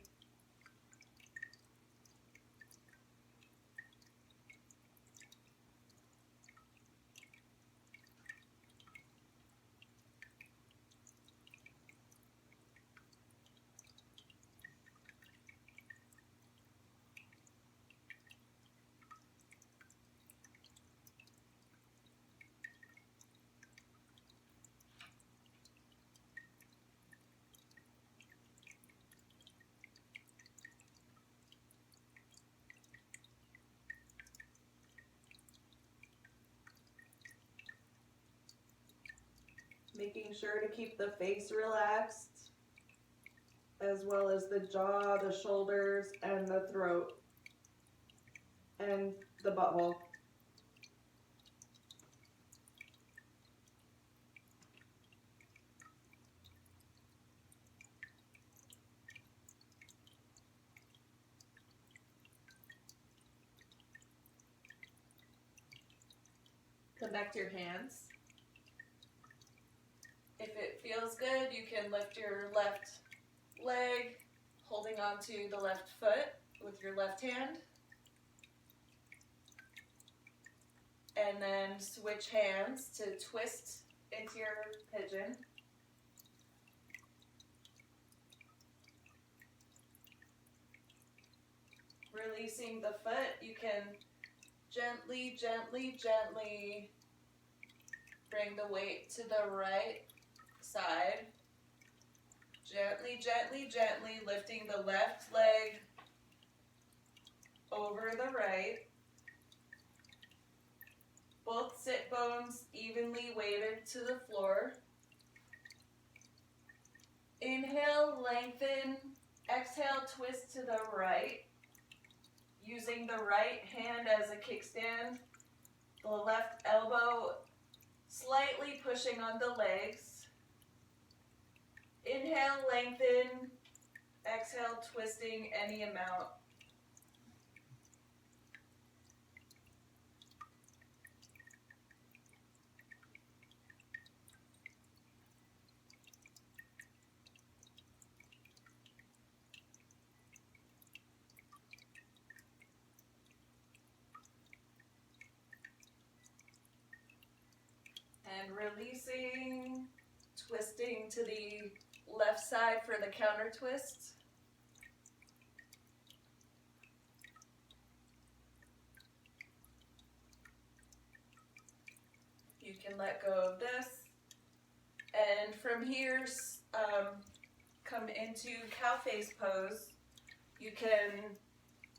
Making sure to keep the face relaxed, as well as the jaw, the shoulders, and the throat, and the butthole. Connect your hands. If it feels good, you can lift your left leg, holding onto the left foot with your left hand. And then switch hands to twist into your pigeon. Releasing the foot, you can gently, gently, gently bring the weight to the right side. Gently, gently, gently lifting the left leg over the right. Both sit bones evenly weighted to the floor. Inhale, lengthen. Exhale, twist to the right. Using the right hand as a kickstand. The left elbow slightly pushing on the legs. Inhale, lengthen. Exhale, twisting any amount. And releasing, twisting to the left side for the counter twist. You can let go of this. And from here, come into cow face pose. You can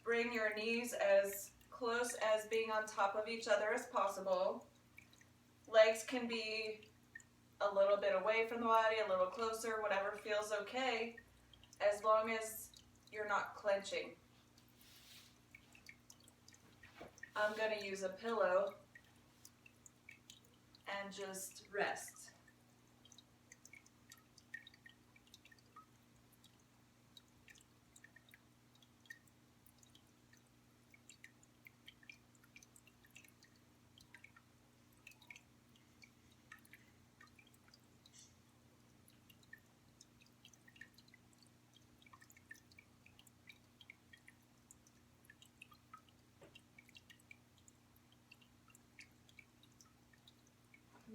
bring your knees as close as being on top of each other as possible. Legs can be a little bit away from the body, a little closer, whatever feels okay, as long as you're not clenching. I'm going to use a pillow and just rest.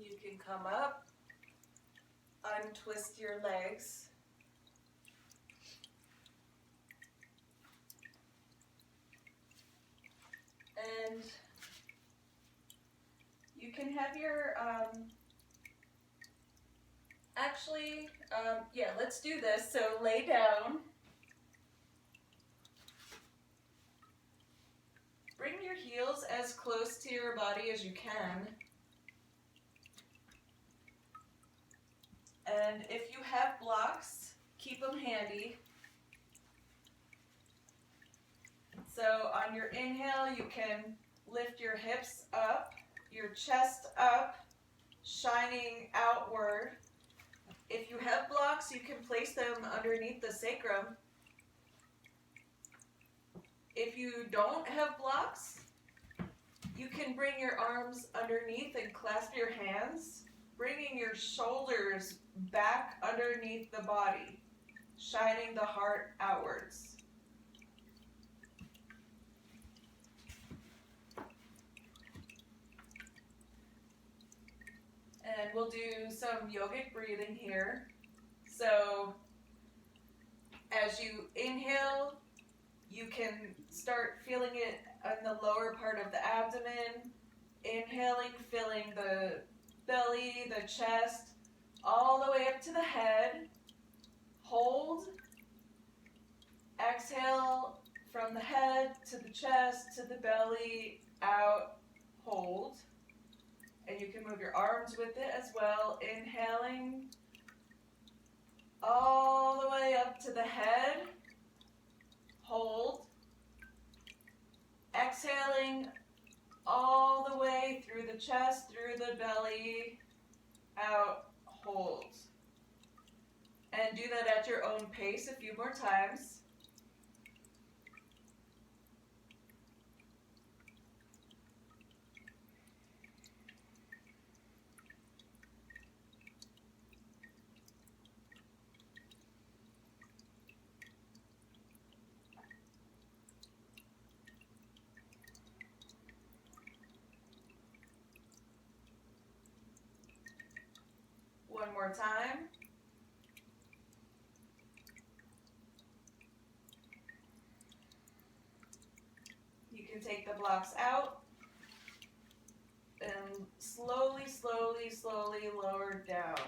You can come up, untwist your legs, and you can have your, let's do this. So lay down, bring your heels as close to your body as you can. And if you have blocks, keep them handy. So on your inhale, you can lift your hips up, your chest up, shining outward. If you have blocks, you can place them underneath the sacrum. If you don't have blocks, you can bring your arms underneath and clasp your hands, bringing your shoulders back underneath the body, shining the heart outwards. And we'll do some yogic breathing here. So as you inhale, you can start feeling it in the lower part of the abdomen. Inhaling, filling the belly, the chest, all the way up to the head. Hold. Exhale from the head to the chest, to the belly, out, hold. And you can move your arms with it as well. Inhaling all the way up to the head. Hold. Exhaling all the way through the chest, through the belly, out, hold. And do that at your own pace a few more times. One more time. You can take the blocks out and slowly, slowly, slowly lower down.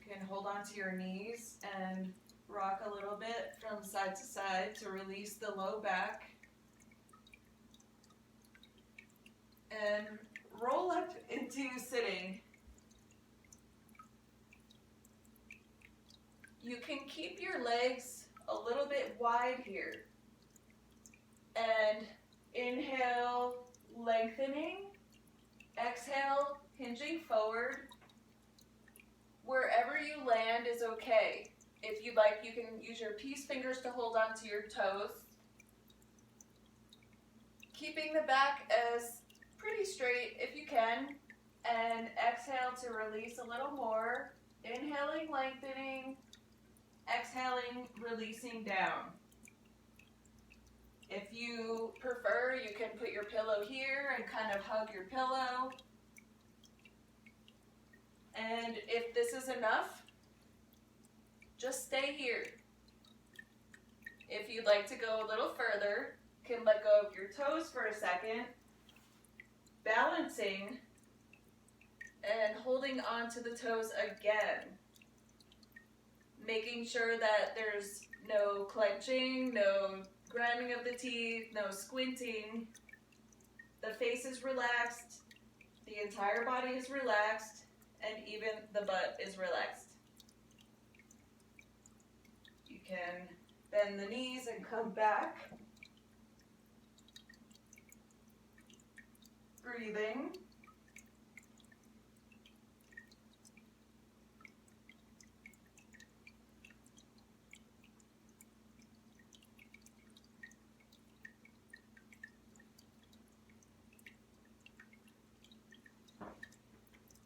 You can hold onto your knees and rock a little bit from side to side to release the low back. And roll up into sitting. You can keep your legs a little bit wide here. And inhale, lengthening. Exhale, hinging forward. Wherever you land is okay. If you'd like, you can use your peace fingers to hold onto your toes. Keeping the back as pretty straight if you can. And exhale to release a little more. Inhaling, lengthening. Exhaling, releasing down. If you prefer, you can put your pillow here and kind of hug your pillow. And if this is enough, just stay here. If you'd like to go a little further, you can let go of your toes for a second, balancing and holding on to the toes again. Making sure that there's no clenching, no grinding of the teeth, no squinting. The face is relaxed, the entire body is relaxed, and even the butt is relaxed. You can bend the knees and come back. Breathing.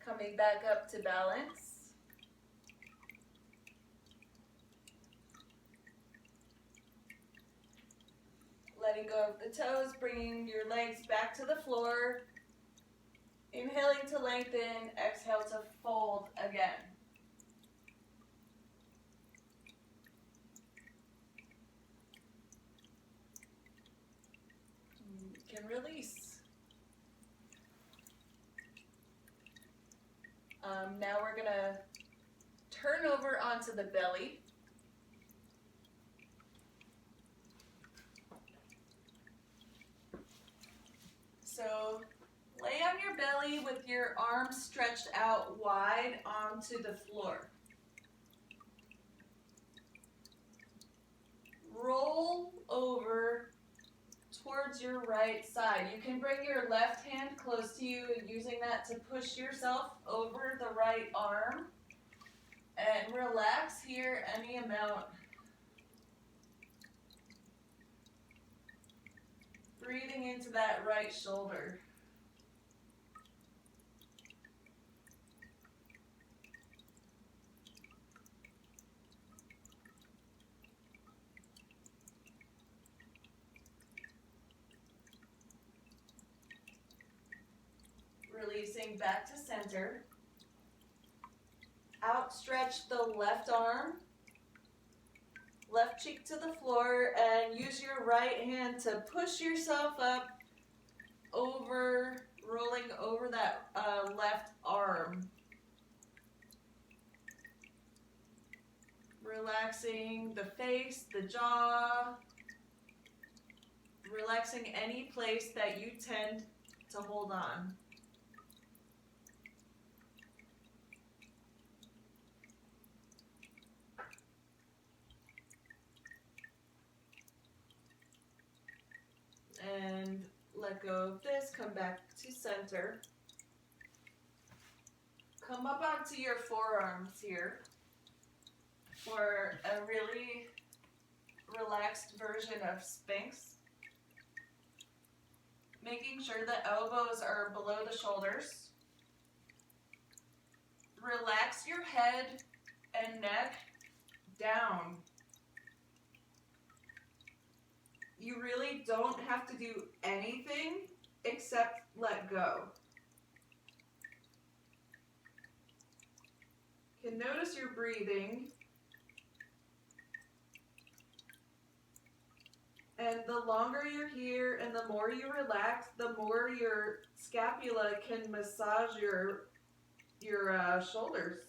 Coming back up to balance. Letting go of the toes, bringing your legs back to the floor. Inhaling to lengthen, exhale to fold again. You can release. Now we're going to turn over onto the belly. So lay on your belly with your arms stretched out wide onto the floor. Roll over towards your right side. You can bring your left hand close to you and using that to push yourself over the right arm. And relax here any amount. Breathing into that right shoulder. Releasing back to center. Outstretch the left arm, left cheek to the floor, and use your right hand to push yourself up over, rolling over that left arm. Relaxing the face, the jaw, relaxing any place that you tend to hold on. And let go of this, come back to center. Come up onto your forearms here for a really relaxed version of Sphinx. Making sure the elbows are below the shoulders. Relax your head and neck down. You really don't have to do anything except let go. You can notice your breathing. And the longer you're here and the more you relax, the more your scapula can massage your shoulders.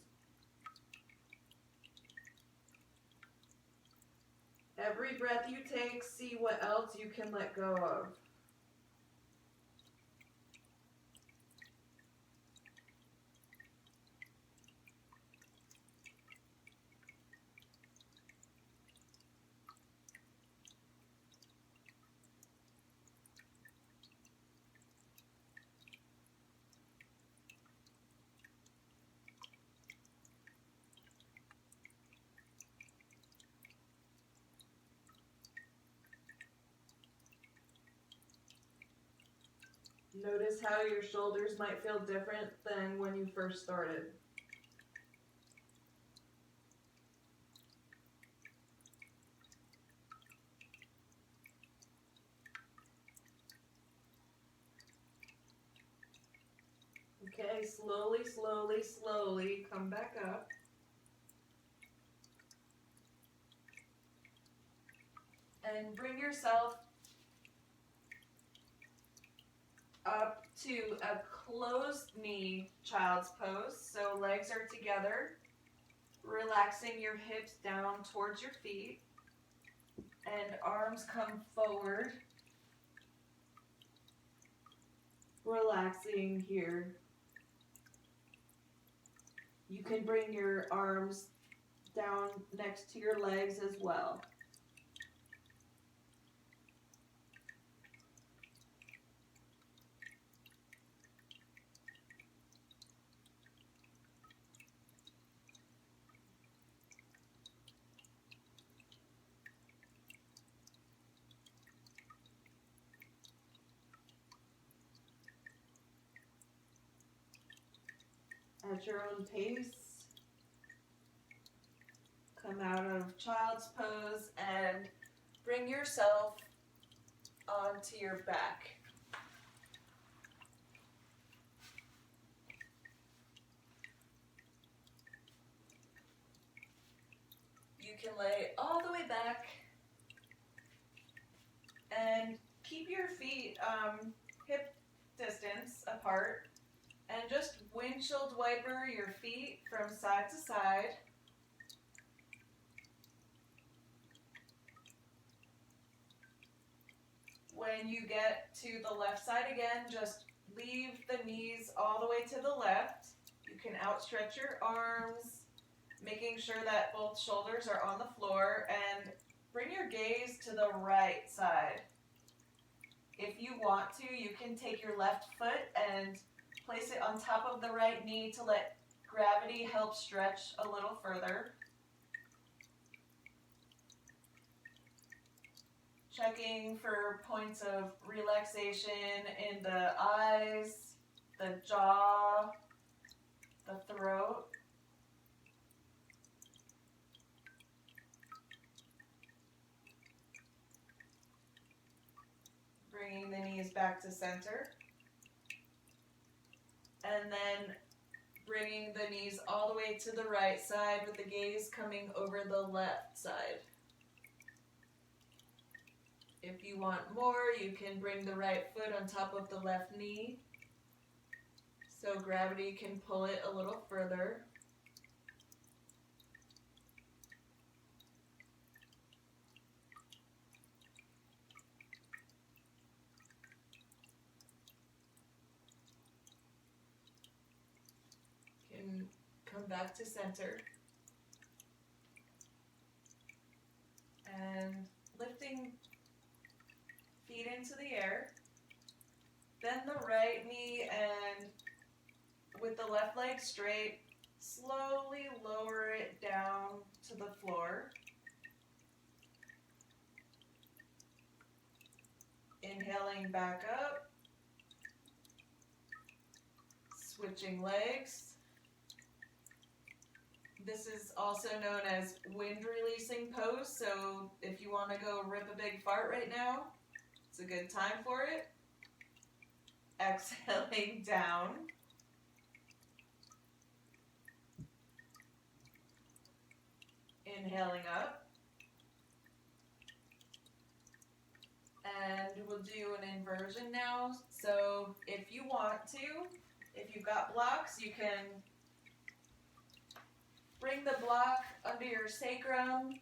Every breath you take, see what else you can let go of. Notice how your shoulders might feel different than when you first started. Okay, slowly, slowly, slowly come back up. And bring yourself up to a closed knee child's pose. So legs are together, relaxing your hips down towards your feet, and arms come forward, relaxing here. You can bring your arms down next to your legs as well. At your own pace, come out of child's pose and bring yourself onto your back. You can lay all the way back and keep your feet hip distance apart, and just windshield wiper your feet from side to side. When you get to the left side again, just leave the knees all the way to the left. You can outstretch your arms, making sure that both shoulders are on the floor, and bring your gaze to the right side. If you want to, you can take your left foot and place it on top of the right knee to let gravity help stretch a little further. Checking for points of relaxation in the eyes, the jaw, the throat. Bringing the knees back to center. And then bringing the knees all the way to the right side with the gaze coming over the left side. If you want more, you can bring the right foot on top of the left knee so gravity can pull it a little further. You can come back to center. And lifting feet into the air. Then the right knee, and with the left leg straight, slowly lower it down to the floor. Inhaling back up. Switching legs. This is also known as wind releasing pose, so if you want to go rip a big fart right now, it's a good time for it. Exhaling down. Inhaling up. And we'll do an inversion now. So if you want to, if you've got blocks, you can bring the block under your sacrum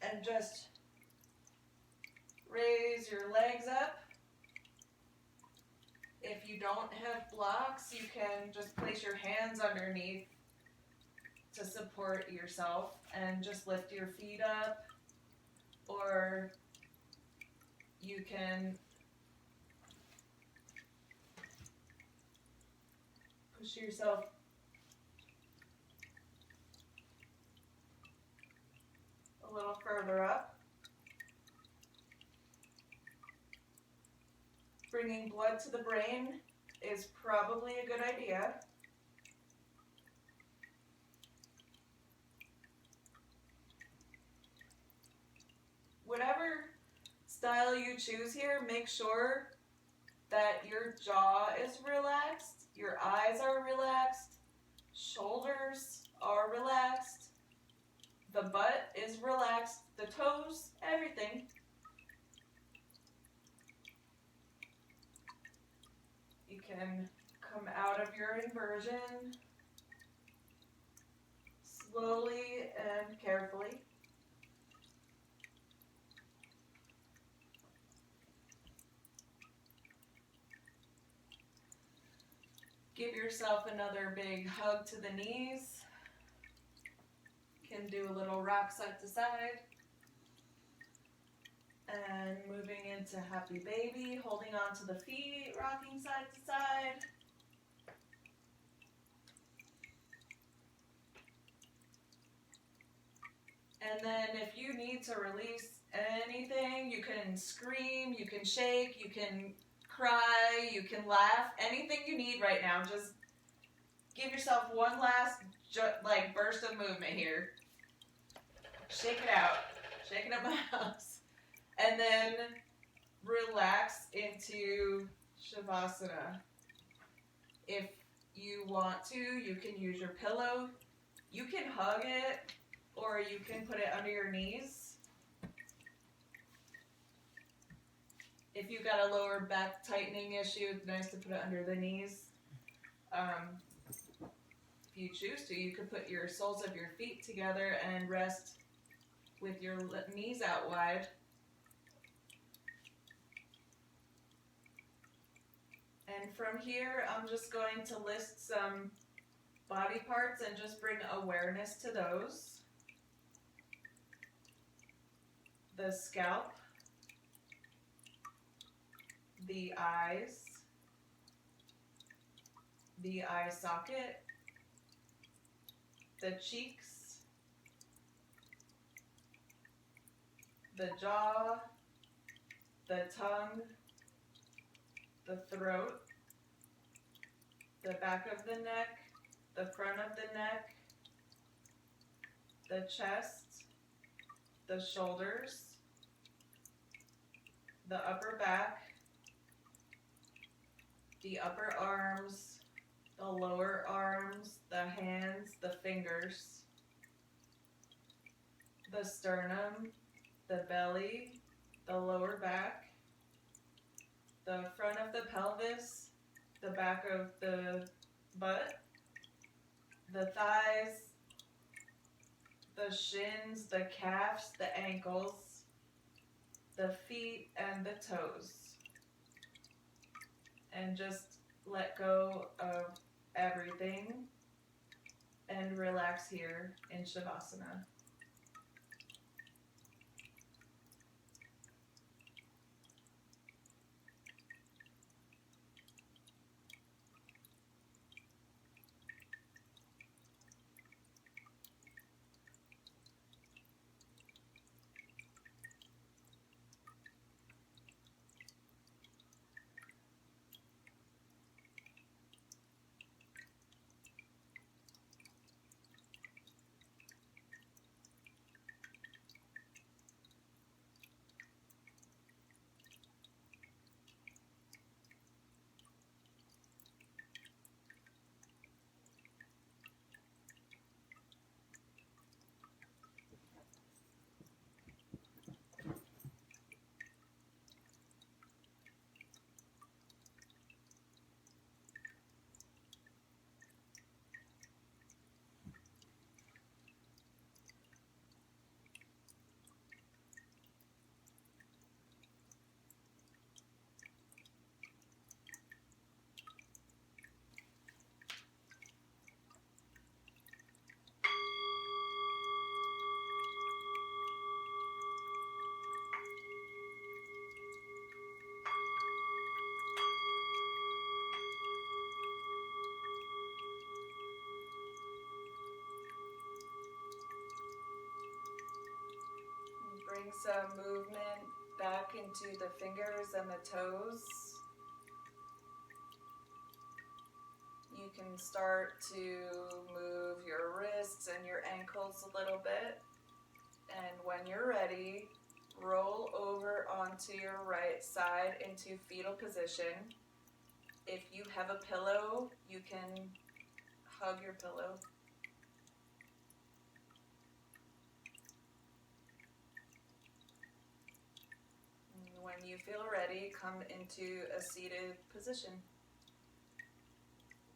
and just raise your legs up. If you don't have blocks, you can just place your hands underneath to support yourself and just lift your feet up, or you can push yourself a little further up. bringing blood to the brain is probably a good idea. Whatever style you choose here, make sure that your jaw is relaxed, your eyes are relaxed, shoulders are relaxed, the butt is relaxed, the toes, everything. You can come out of your inversion slowly and carefully. Give yourself another big hug to the knees. Can do a little rock side to side. And moving into happy baby, holding on to the feet, rocking side to side. And then if you need to release anything, you can scream, you can shake, you can cry, you can laugh, anything you need right now. Just give yourself one last burst of movement here. Shake it out. Shake it up my house. And then relax into Shavasana. If you want to, you can use your pillow. You can hug it, or you can put it under your knees. If you've got a lower back tightening issue, it's nice to put it under the knees. If you choose to, you could put your soles of your feet together and rest with your knees out wide. And from here, I'm just going to list some body parts and just bring awareness to those. The scalp, the eyes, the eye socket, the cheeks, the jaw, the tongue, the throat, the back of the neck, the front of the neck, the chest, the shoulders, the upper back, the upper arms, the lower arms, the hands, the fingers, the sternum, the belly, the lower back, the front of the pelvis, the back of the butt, the thighs, the shins, the calves, the ankles, the feet, and the toes. And just let go of everything and relax here in Shavasana. Bring some movement back into the fingers and the toes. you can start to move your wrists and your ankles a little bit. And when you're ready, roll over onto your right side into fetal position. If you have a pillow, you can hug your pillow. And when you feel ready, come into a seated position,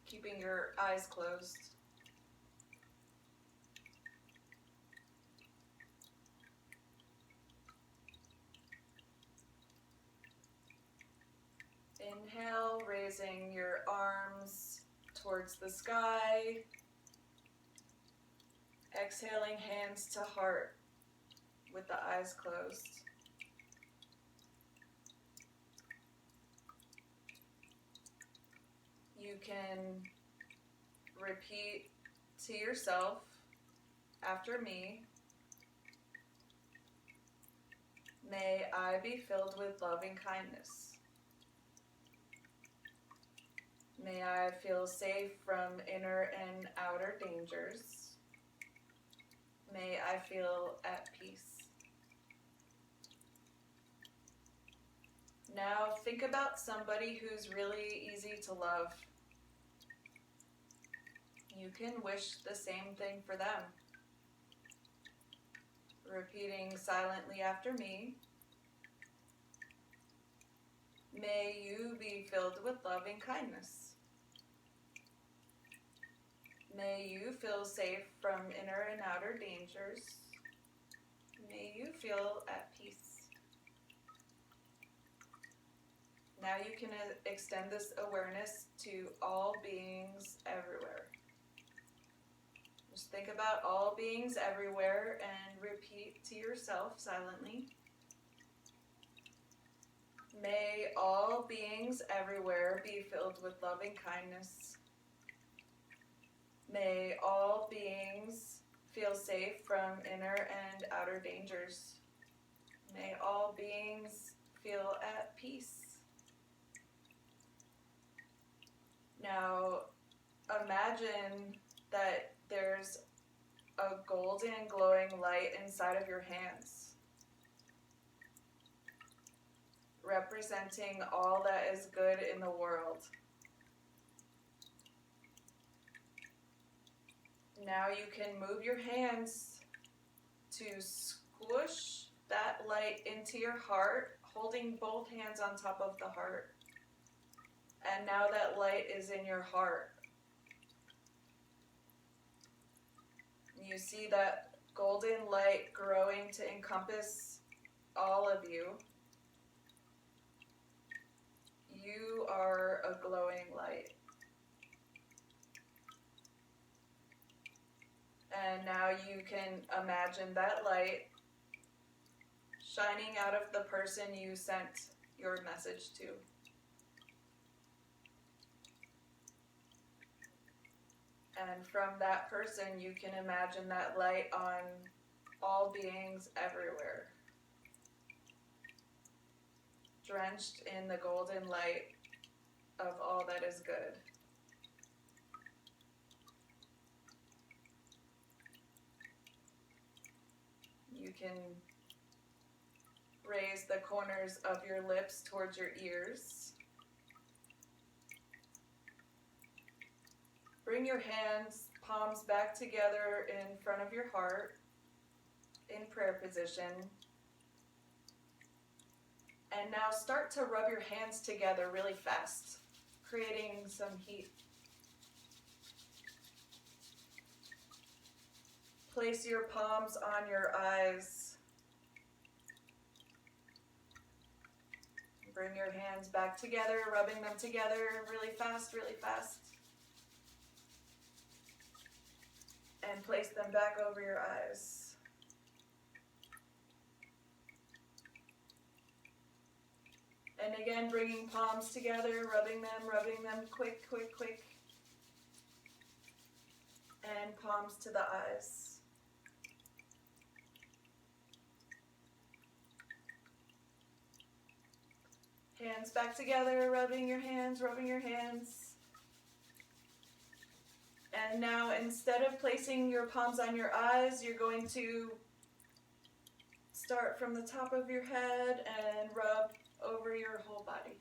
keeping your eyes closed. Inhale, raising your arms towards the sky. Exhaling, hands to heart with the eyes closed. You can repeat to yourself after me. May I be filled with loving kindness. May I feel safe from inner and outer dangers. May I feel at peace. Now think about somebody who's really easy to love. You can wish the same thing for them. Repeating silently after me. May you be filled with loving kindness. May you feel safe from inner and outer dangers. May you feel at peace. Now you can extend this awareness to all beings everywhere. Just think about all beings everywhere and repeat to yourself silently. May all beings everywhere be filled with loving kindness. May all beings feel safe from inner and outer dangers. May all beings feel at peace. Now, imagine that there's a golden glowing light inside of your hands, representing all that is good in the world. Now you can move your hands to squish that light into your heart, holding both hands on top of the heart. And now that light is in your heart. You see that golden light growing to encompass all of you. You are a glowing light. And now you can imagine that light shining out of the person you sent your message to. And from that person, you can imagine that light on all beings everywhere, drenched in the golden light of all that is good. You can raise the corners of your lips towards your ears. Bring your hands, palms back together in front of your heart in prayer position. And now start to rub your hands together really fast, creating some heat. Place your palms on your eyes. Bring your hands back together, rubbing them together really fast, really fast. And place them back over your eyes. And again, bringing palms together, rubbing them, quick, quick, quick. And palms to the eyes. Hands back together, rubbing your hands. And now instead of placing your palms on your eyes, you're going to start from the top of your head and rub over your whole body.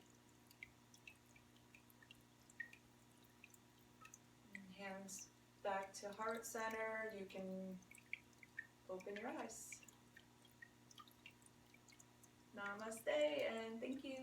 And hands back to heart center. You can open your eyes. Namaste and thank you.